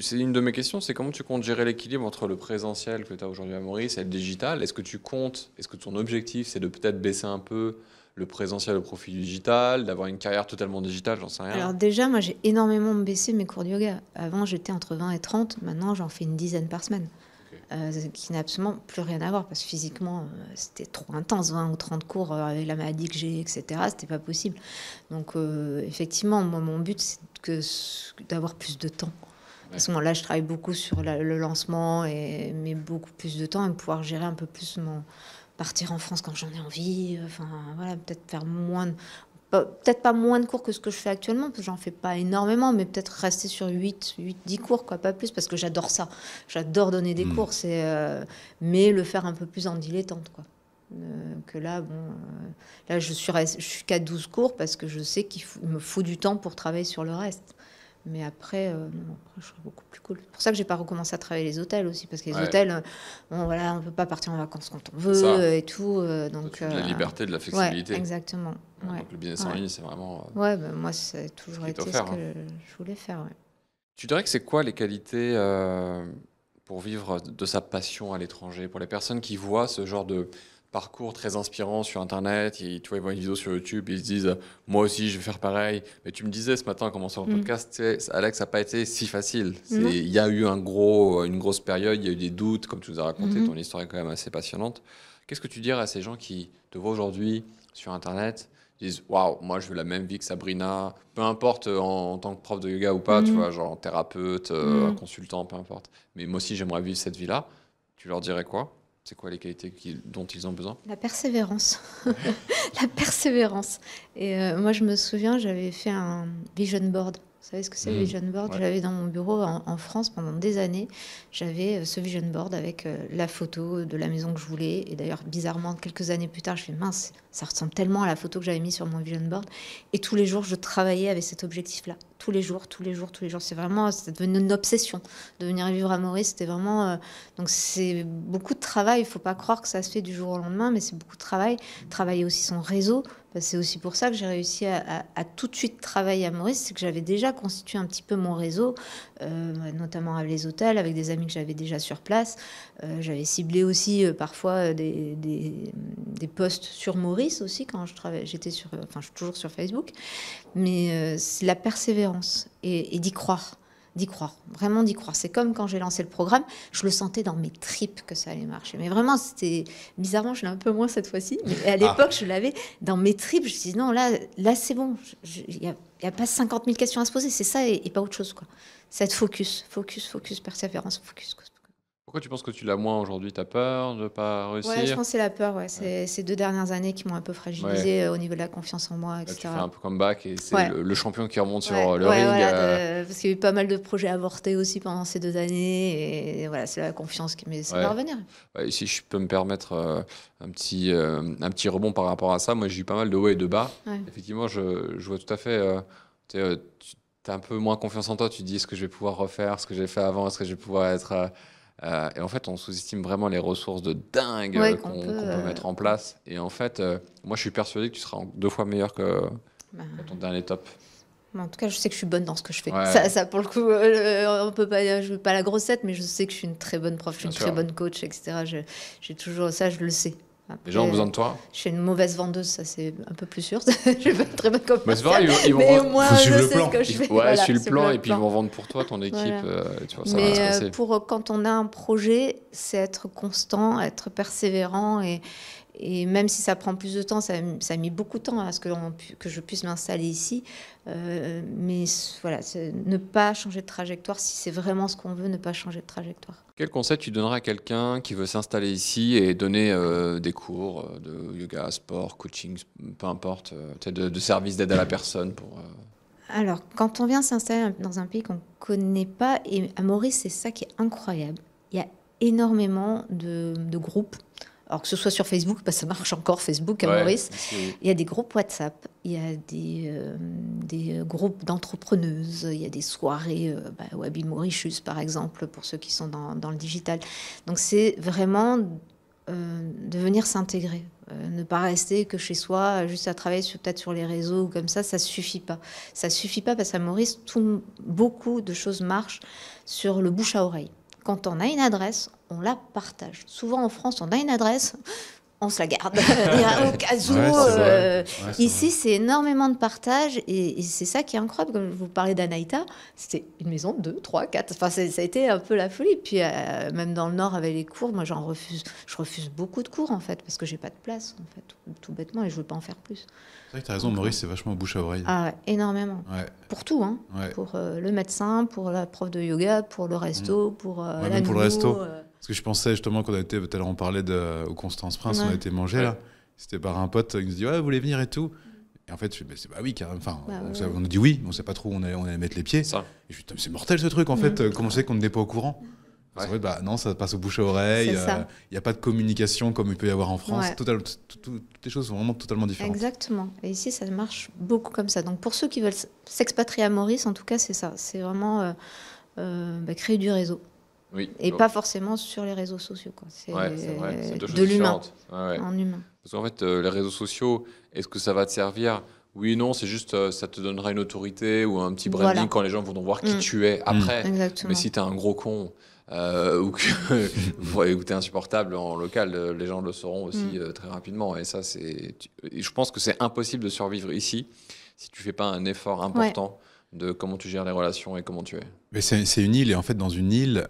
c'est une de mes questions, c'est comment tu comptes gérer l'équilibre entre le présentiel que tu as aujourd'hui à Maurice et le digital? Est-ce que ton objectif, c'est de peut-être baisser un peu le présentiel au profit du digital, d'avoir une carrière totalement digitale, j'en sais rien. Alors déjà, moi, j'ai énormément baissé mes cours de yoga. Avant, j'étais entre 20 et 30. Maintenant, j'en fais une dizaine par semaine. Qui n'a absolument plus rien à voir parce que physiquement, c'était trop intense. 20 ou 30 cours avec la maladie que j'ai, etc. C'était pas possible. Donc, effectivement, moi, mon but, c'est d'avoir plus de temps. Parce que là, je travaille beaucoup sur le lancement, mais beaucoup plus de temps et pouvoir gérer un peu plus partir en France quand j'en ai envie. Enfin, voilà, peut-être faire peut-être pas moins de cours que ce que je fais actuellement, parce que j'en fais pas énormément, mais peut-être rester sur 10 cours, quoi, pas plus, parce que j'adore ça. J'adore donner des cours, mais le faire un peu plus en dilettante, quoi. Que là, là, je suis qu'à 12 cours, parce que je sais qu'il me faut du temps pour travailler sur le reste. Mais après, je serais beaucoup plus cool. C'est pour ça que j'ai pas recommencé à travailler les hôtels aussi, parce que les hôtels, voilà, on peut pas partir en vacances quand on veut et tout. Donc de la liberté, de la flexibilité. Ouais, exactement. Ouais. Donc le business en ligne, c'est vraiment. Moi, ça a toujours été ce que je voulais faire. Ouais. Tu dirais que c'est quoi les qualités pour vivre de sa passion à l'étranger, pour les personnes qui voient ce genre de parcours très inspirant sur Internet, tu vois, ils voient une vidéo sur YouTube, ils se disent moi aussi je vais faire pareil. Mais tu me disais ce matin en commençant le podcast, Alex, ça n'a pas été si facile. Il y a eu une grosse période, il y a eu des doutes, comme tu nous as raconté, ton histoire est quand même assez passionnante. Qu'est-ce que tu dirais à ces gens qui te voient aujourd'hui sur Internet, disent waouh, moi je veux la même vie que Sabrina, peu importe en tant que prof de yoga ou pas, tu vois, genre thérapeute, consultant, peu importe. Mais moi aussi j'aimerais vivre cette vie-là. Tu leur dirais quoi ? C'est quoi les qualités dont ils ont besoin ? La persévérance. La persévérance. Et moi, je me souviens, j'avais fait un vision board. Vous savez ce que c'est le vision board ? Ouais. J'avais dans mon bureau en France pendant des années. J'avais ce vision board avec la photo de la maison que je voulais. Et d'ailleurs, bizarrement, quelques années plus tard, je fais mince, ça ressemble tellement à la photo que j'avais mise sur mon vision board. Et tous les jours, je travaillais avec cet objectif-là. Tous les jours. C'est devenu une obsession de venir vivre à Maurice. C'était vraiment... donc, c'est beaucoup de travail. Il ne faut pas croire que ça se fait du jour au lendemain, mais c'est beaucoup de travail. Travailler aussi son réseau. C'est aussi pour ça que j'ai réussi à tout de suite travailler à Maurice. C'est que j'avais déjà constitué un petit peu mon réseau, notamment avec les hôtels, avec des amis que j'avais déjà sur place. J'avais ciblé aussi parfois des posts sur Maurice aussi quand je travaillais. Je suis toujours sur Facebook. Mais c'est la persévérance et d'y croire. Vraiment d'y croire. C'est comme quand j'ai lancé le programme, je le sentais dans mes tripes que ça allait marcher. Mais vraiment, bizarrement, je l'ai un peu moins cette fois-ci. Mais à l'époque, je l'avais dans mes tripes. Je me suis dit, non, là c'est bon. Il n'y a pas 50 000 questions à se poser. C'est ça et pas autre chose, quoi. C'est être focus, persévérance, focus, quoi. Pourquoi tu penses que tu l'as moins aujourd'hui ? T'as peur de ne pas réussir ? Ouais, je pense que c'est la peur. Ouais. C'est ces 2 dernières années qui m'ont un peu fragilisée au niveau de la confiance en moi, etc. Là, tu fais un peu comeback et c'est le champion qui remonte sur le ring. Parce qu'il y a eu pas mal de projets avortés aussi pendant ces 2 années. Et voilà, c'est la confiance qui m'est va revenir. Ouais, si je peux me permettre un petit rebond par rapport à ça, moi j'ai eu pas mal de hauts et de bas. Ouais. Effectivement, je vois tout à fait... tu as un peu moins confiance en toi. Tu te dis, est-ce que je vais pouvoir refaire ce que j'ai fait avant ? Est-ce que je vais pouvoir être... et en fait, on sous-estime vraiment les ressources de dingue qu'on peut mettre en place. Et en fait, moi, je suis persuadé que tu seras 2 fois meilleur que ton dernier top. En tout cas, je sais que je suis bonne dans ce que je fais. Ouais. Ça, pour le coup, on peut pas, je veux pas la grossette, mais je sais que je suis une très bonne prof, je suis une très bonne coach, etc. J'ai toujours ça, je le sais. Après, les gens ont besoin de toi. Je suis une mauvaise vendeuse, ça c'est un peu plus sûr. Je suis pas une très bonne commerciale. Mais au moins, je sais ce que je fais. Ouais, suis le plan et puis ils vont vendre pour toi, ton équipe. Voilà. Tu vois, ça va se passer. Quand on a un projet, c'est être constant, être persévérant et même si ça prend plus de temps, ça a mis beaucoup de temps à ce que je puisse m'installer ici. Mais voilà, ne pas changer de trajectoire. Si c'est vraiment ce qu'on veut, ne pas changer de trajectoire. Quel conseil tu donnerais à quelqu'un qui veut s'installer ici et donner des cours de yoga, sport, coaching, peu importe, de services d'aide à la personne pour... Alors, quand on vient s'installer dans un pays qu'on ne connaît pas, et à Maurice, c'est ça qui est incroyable. Il y a énormément de groupes. Alors que ce soit sur Facebook, ça marche encore, Facebook à Maurice. Il y a des groupes WhatsApp, il y a des groupes d'entrepreneuses, il y a des soirées Wabi Mauritius, par exemple, pour ceux qui sont dans le digital. Donc c'est vraiment de venir s'intégrer, ne pas rester que chez soi, juste à travailler peut-être sur les réseaux ou comme ça suffit pas. Ça suffit pas parce qu'à Maurice, beaucoup de choses marchent sur le bouche à oreille. Quand on a une adresse, on la partage. Souvent en France, on a une adresse, on se la garde. Il y a au cas où. Ici, c'est énormément de partage et c'est ça qui est incroyable. Comme vous parlez d'Anaïta, c'était une maison, 2, 3, 4. Enfin, ça a été un peu la folie. Puis même dans le Nord, avec les cours, moi, je refuse beaucoup de cours en fait parce que j'ai pas de place en fait, tout bêtement, et je veux pas en faire plus. C'est vrai que tu as raison, Maurice, c'est vachement bouche à oreille. Ah, énormément. Ouais. Pour tout, hein. Ouais. Pour le médecin, pour la prof de yoga, pour le resto, pour la même pour le nounou, resto. Parce que je pensais justement qu'on a été, tout à l'heure on parlait au Constance Prince, on a été manger là. C'était par un pote qui nous dit ouais, vous voulez venir et tout. Et en fait, je dis bah oui, carrément. Enfin, on a dit oui, on sait pas trop où on allait mettre les pieds. Ça. Et je dis c'est mortel ce truc en fait. Comment c'est qu'on n'était pas au courant? En fait, bah non, ça passe au bouche à oreille. Il n'y a pas de communication comme il peut y avoir en France. Toutes les choses sont vraiment totalement différentes. Exactement. Et ici, ça marche beaucoup comme ça. Donc pour ceux qui veulent s'expatrier à Maurice, en tout cas, c'est ça. C'est vraiment créer du réseau. Oui. Et pas forcément sur les réseaux sociaux. Quoi. C'est vrai. C'est de l'humain. En humain. Parce qu'en fait, les réseaux sociaux, est-ce que ça va te servir? Oui, non, c'est juste, ça te donnera une autorité ou un petit branding quand les gens vont voir qui tu es après. Exactement. Mais si tu es un gros con ou que tu es insupportable en local, les gens le sauront aussi très rapidement. Et ça, je pense que c'est impossible de survivre ici si tu fais pas un effort important de comment tu gères les relations et comment tu es. Mais c'est une île, et en fait, dans une île,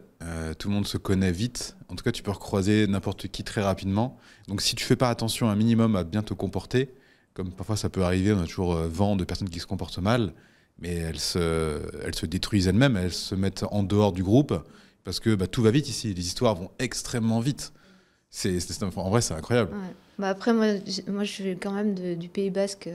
tout le monde se connaît vite. En tout cas, tu peux recroiser n'importe qui très rapidement. Donc, si tu fais pas attention un minimum à bien te comporter, comme parfois ça peut arriver, on a toujours vent de personnes qui se comportent mal, mais elles se détruisent elles-mêmes, elles se mettent en dehors du groupe, parce que tout va vite ici. Les histoires vont extrêmement vite. En vrai, c'est incroyable. Ouais. Bah après, moi, je suis quand même du Pays Basque,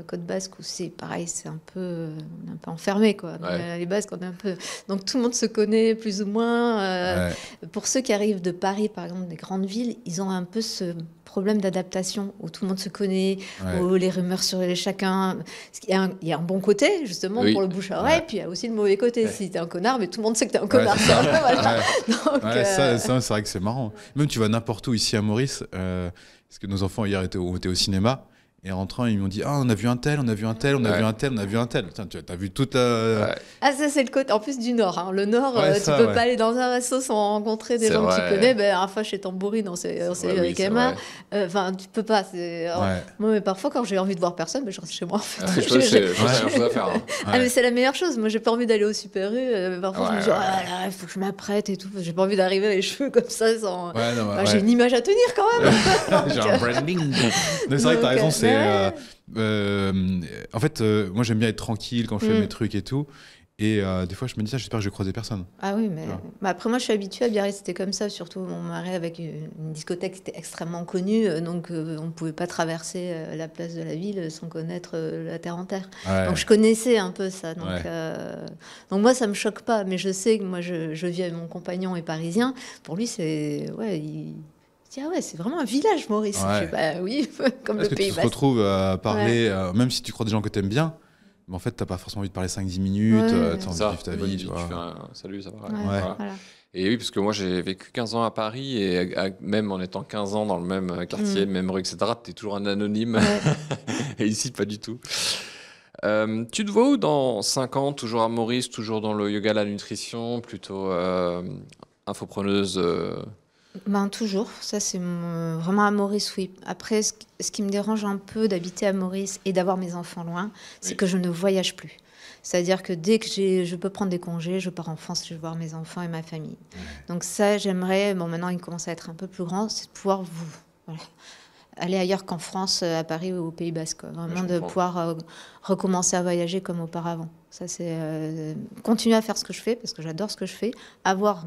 Côte Basque, où c'est pareil, on est un peu enfermé, quoi. Les Basques, on est un peu... Donc tout le monde se connaît plus ou moins. Pour ceux qui arrivent de Paris, par exemple, des grandes villes, ils ont un peu ce problème d'adaptation, où tout le monde se connaît, où les rumeurs sur chacun... Il y a un bon côté, justement, pour le bouche à oreille, puis il y a aussi le mauvais côté. Si t'es un connard, mais tout le monde sait que t'es un connard. Donc, ça, c'est vrai que c'est marrant. Même tu vas n'importe où ici à Maurice... Parce que nos enfants hier étaient au cinéma, et en rentrant ils m'ont dit on a vu un tel, on a vu un tel, on a vu un tel, on a vu un tel. Tiens, tu as vu toute Ah, ça c'est le côté en plus du Nord. Hein. Le Nord, tu peux pas aller dans un resto sans rencontrer des gens que tu connais. Un fois chez Tambourine, on s'est avec Emma. Enfin, tu peux pas. Moi, mais parfois quand j'ai envie de voir personne, je reste chez moi. En fait. Mais c'est la meilleure chose. Moi, j'ai pas envie d'aller au Super U. Parfois, je me dis il faut que je m'apprête et tout. J'ai pas envie d'arriver les cheveux comme ça. J'ai une image à tenir quand même. J'ai un branding. C'est vrai que t'as raison. En fait, moi j'aime bien être tranquille quand je fais mes trucs et tout. Et des fois je me dis j'espère que je vais croiser personne. Ah oui, mais après moi je suis habituée à Biarritz, c'était comme ça. Surtout mon mari avec une discothèque qui était extrêmement connue, donc on ne pouvait pas traverser la place de la ville sans connaître la terre en terre. Donc je connaissais un peu ça. Donc moi ça me choque pas, mais je sais que moi je vis avec mon compagnon est parisien. Pour lui c'est c'est vraiment un village, Maurice. Oui, comme le Pays Basque. Est-ce que tu te retrouves à parler, même si tu crois des gens que tu aimes bien, mais en fait, tu n'as pas forcément envie de parler 5-10 minutes, tu as envie de vivre ta vie. Tu fais un salut, ça va. Voilà. Et oui, parce que moi, j'ai vécu 15 ans à Paris, et même en étant 15 ans dans le même quartier, même rue, etc., tu es toujours un anonyme. Et ici, pas du tout. Tu te vois où dans 5 ans, toujours à Maurice, toujours dans le yoga, la nutrition, plutôt infopreneuse toujours, ça c'est vraiment à Maurice, oui. Après, ce qui me dérange un peu d'habiter à Maurice et d'avoir mes enfants loin, c'est que je ne voyage plus. C'est-à-dire que dès que je peux prendre des congés, je pars en France, je vais voir mes enfants et ma famille. Donc ça, j'aimerais, maintenant ils commencent à être un peu plus grands, c'est de pouvoir aller ailleurs qu'en France, à Paris ou au Pays Basque. Vraiment de pouvoir recommencer à voyager comme auparavant. Ça, c'est continuer à faire ce que je fais, parce que j'adore ce que je fais, avoir...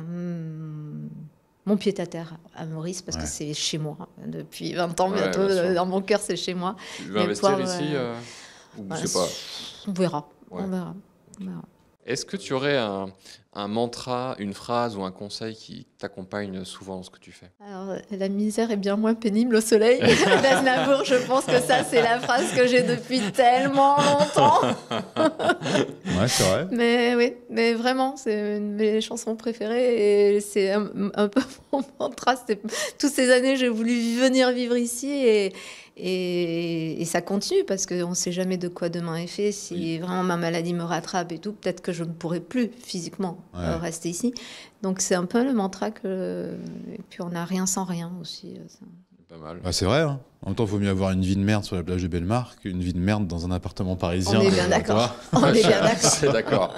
mon pied-à-terre à Maurice, parce que c'est chez moi. Depuis 20 ans bientôt, dans mon cœur, c'est chez moi. Tu veux investir ici ou je sais pas. On verra. On verra. Est-ce que tu aurais un mantra, une phrase ou un conseil qui t'accompagne souvent dans ce que tu fais? Alors, la misère est bien moins pénible au soleil. d'Aznavour, je pense que ça, c'est la phrase que j'ai depuis tellement longtemps. C'est vrai. Mais oui, mais vraiment, c'est une de mes chansons préférées, et c'est un peu mon mantra. Toutes ces années, j'ai voulu venir vivre ici, et ça continue, parce qu'on ne sait jamais de quoi demain est fait. Si vraiment ma maladie me rattrape et tout, peut-être que je ne pourrai plus physiquement rester ici. Donc c'est un peu le mantra et puis on n'a rien sans rien aussi. Pas mal. Bah, c'est vrai, hein. En même temps, il vaut mieux avoir une vie de merde sur la plage de Bellemare qu'une vie de merde dans un appartement parisien. On est bien d'accord. On est bien d'accord. C'est d'accord.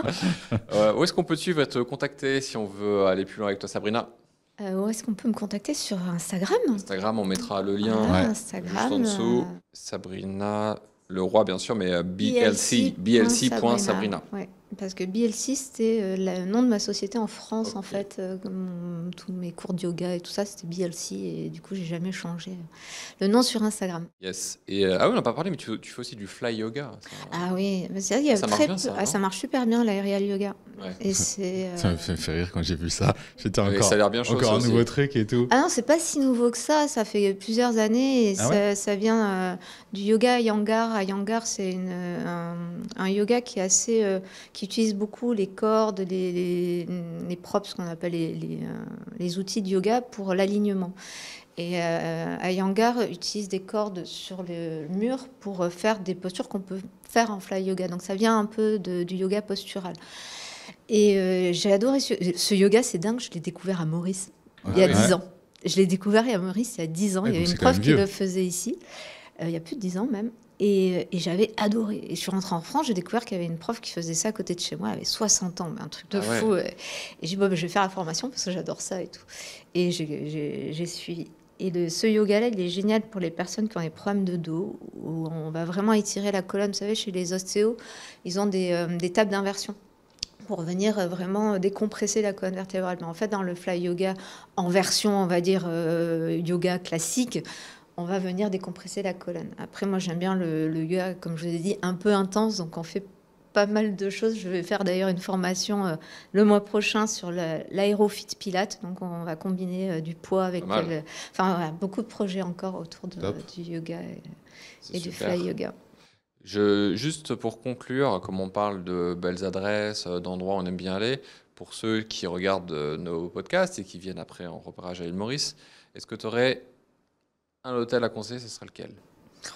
Où est-ce qu'on peut suivre et te contacter si on veut aller plus loin avec toi, Sabrina? Où est-ce qu'on peut me contacter? Sur Instagram? Instagram, on mettra le lien Voilà, Ouais. Instagram. juste en dessous. Sabrina Leroy, bien sûr, mais BLC. BLC.Sabrina. Ouais, parce que BLC, c'était le nom de ma société en France, Ok. en fait. Tous mes cours de yoga et tout ça, c'était BLC. Et du coup, j'ai jamais changé le nom sur Instagram. Yes. Et ah oui, on n'a pas parlé, mais tu fais aussi du fly yoga. Ah oui, mais c'est vrai, il y a Ça marche bien, ça, non ça marche super bien, l'aérial yoga. Ouais. Et c'est... Ça me fait rire quand j'ai vu ça. J'étais Oui, encore, ça a l'air bien chaud, encore ça un aussi. nouveau truc et tout. Ah non, c'est pas si nouveau que ça fait plusieurs années et Ah ouais ça vient du yoga Iyengar. Iyengar, c'est un yoga qui est assez, qui utilise beaucoup les cordes, les props, ce qu'on appelle les outils de yoga pour l'alignement. Et Iyengar utilise des cordes sur le mur pour faire des postures qu'on peut faire en fly yoga. Donc ça vient un peu du yoga postural. Et j'ai adoré ce yoga, c'est dingue, je l'ai découvert à Maurice il y a Ouais. 10 ans. Je l'ai découvert à Maurice il y a 10 ans. Ouais, Il y avait donc une c'est quand même prof qui vieux. le faisait ici, il y a plus de 10 ans même. Et j'avais adoré. Et je suis rentrée en France, j'ai découvert qu'il y avait une prof qui faisait ça à côté de chez moi, elle avait 60 ans, mais un truc de Ah ouais. fou. Et j'ai dit, bon, ben, je vais faire la formation parce que j'adore ça et tout. Et j'ai suivi. Et ce yoga-là, il est génial pour les personnes qui ont des problèmes de dos, où on va vraiment étirer la colonne. Vous savez, chez les ostéos, ils ont des tables d'inversion pour venir vraiment décompresser la colonne vertébrale. Mais en fait, dans le fly yoga, en version, on va dire, yoga classique, on va venir décompresser la colonne. Après, moi, j'aime bien le yoga, comme je vous ai dit, un peu intense, donc on fait pas mal de choses. Je vais faire d'ailleurs une formation le mois prochain sur l'aérofit Pilates, donc on va combiner du poids avec... Pas mal. Enfin, voilà, beaucoup de projets encore autour Top. du yoga C'est et du super. fly yoga. Juste pour conclure, comme on parle de belles adresses, d'endroits où on aime bien aller, pour ceux qui regardent nos podcasts et qui viennent après en repérage à l'île Maurice, est-ce que tu aurais un hôtel à conseiller? Ce serait lequel?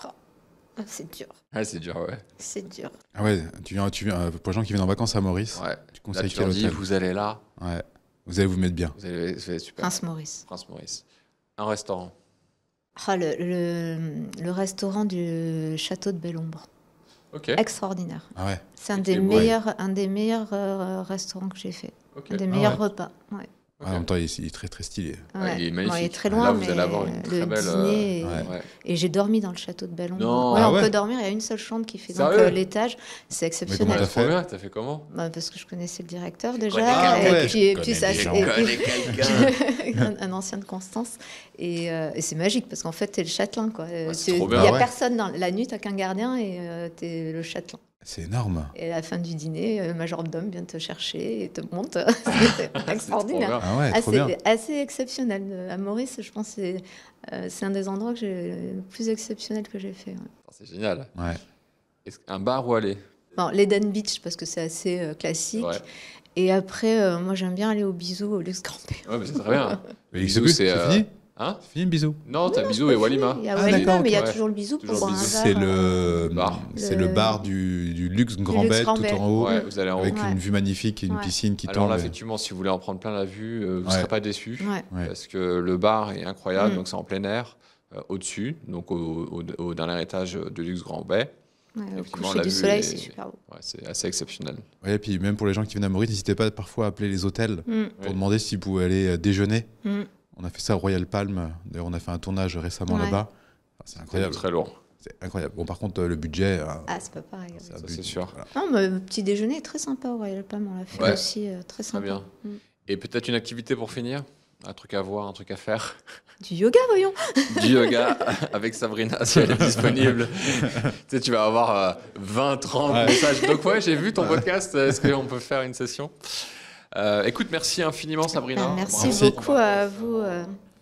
Oh, c'est dur, Ah, c'est dur, ouais. c'est dur. Ah ouais, pour les gens qui viennent en vacances à Maurice, Ouais. tu Là, conseilles tu quel leur dis, hôtel? vous allez là, Ouais. Vous allez vous mettre bien. vous allez super. Prince Maurice. Prince Maurice. Un restaurant. Ah, le restaurant du château de Belle-Ombre. Ok. Extraordinaire. Ah ouais. C'est un Et des c'est meilleurs restaurants que j'ai fait. Ok. Un des Ah meilleurs ouais. repas. Ouais. Ok. En même temps, il est très très stylé. Ouais, il est magnifique. Bon, il est très Là, loin, vous mais allez avoir une très le belle, dîner. ouais. Ouais. Et j'ai dormi dans le château de Belle-Ombre. Non. Ouais, Ah on ouais. peut dormir. Il y a une seule chambre qui fait donc Sérieux l'étage. C'est comment exceptionnel. t'as Trop fait bien, t'as fait comment? Bah, parce que je connaissais le directeur connais déjà. quelqu'un. Et Ah ouais, puis, je puis connais ça, des gens. et Je connais puis- quelqu'un. un ancien de Constance. Et c'est magique parce qu'en fait, t'es le châtelain. Quoi. c'est Il trop n'y bien. a Ah ouais. personne dans la nuit, t'as qu'un gardien et t'es le châtelain. C'est énorme. Et à la fin du dîner, majordome vient te chercher et te monte. C'est C'est extraordinaire. trop bien. Ah ouais, trop bien. Assez exceptionnel. À Maurice, je pense que c'est un des endroits le plus exceptionnel que j'ai fait. Ouais. C'est génial. Ouais. Un bar où aller? Bon, l'Eden Beach, parce que c'est assez classique. Ouais. Et après, moi, j'aime bien aller au bisou, au Luxe Grand P. Ouais, mais c'est très bien. Mais Bisous, c'est c'est, fini Hein? C'est fini, bisous. Non, t'as Bisous et Walima. Il y a Ah, Walima, d'accord, mais il y a ok. toujours le bisou pour Toujours boire un bisou. verre. C'est le bar. c'est le bar du luxe Grand Luxe Bête Grand tout Bête. en haut, Ouais, vous allez en haut. avec Ouais. une vue magnifique et une Ouais. piscine qui Alors tombe. là, effectivement, si vous voulez en prendre plein la vue, vous ne Ouais. serez pas déçus. Ouais. Ouais. Parce que le bar est incroyable, Mm. donc c'est en plein air, au-dessus, donc au dernier étage de Luxe Grand Bay. Ouais, au Effectivement, coucher la du vue soleil, est- c'est super beau. Ouais, c'est assez exceptionnel. Ouais, et puis même pour les gens qui viennent à Maurice, n'hésitez pas parfois à appeler les hôtels pour Ouais. demander s'ils pouvaient aller déjeuner. Mm. On a fait ça au Royal Palm. D'ailleurs, on a fait un tournage récemment Ouais. là-bas. Enfin, c'est C'est incroyable. très lourd. C'est incroyable. Bon, par contre, le budget, Ah, c'est pas pareil. Ouais. c'est Ça, abusé. c'est sûr. Voilà. Non, mais le petit déjeuner est très sympa au Royal Palm. On l'a fait Ouais. aussi très sympa. bien. Mm. Et peut-être une activité pour finir? Un truc à voir, un truc à faire? Du yoga, voyons. Du yoga avec Sabrina, si elle est disponible. Tu sais, tu vas avoir 20, 30 Ouais. messages. Donc ouais, j'ai vu ton podcast. Est-ce qu'on peut faire une session? Écoute, merci infiniment Sabrina. Ben, merci Merci. beaucoup à vous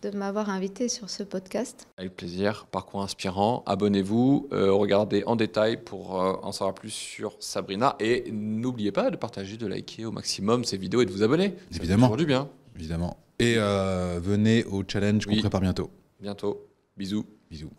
de m'avoir invité sur ce podcast. Avec plaisir, parcours inspirant. Abonnez-vous, regardez en détail pour en savoir plus sur Sabrina. Et n'oubliez pas de partager, de liker au maximum ces vidéos et de vous abonner. Ça fait Évidemment. toujours du bien. Évidemment. Et venez au challenge qu'on Oui. prépare bientôt. Bientôt. Bisous. Bisous.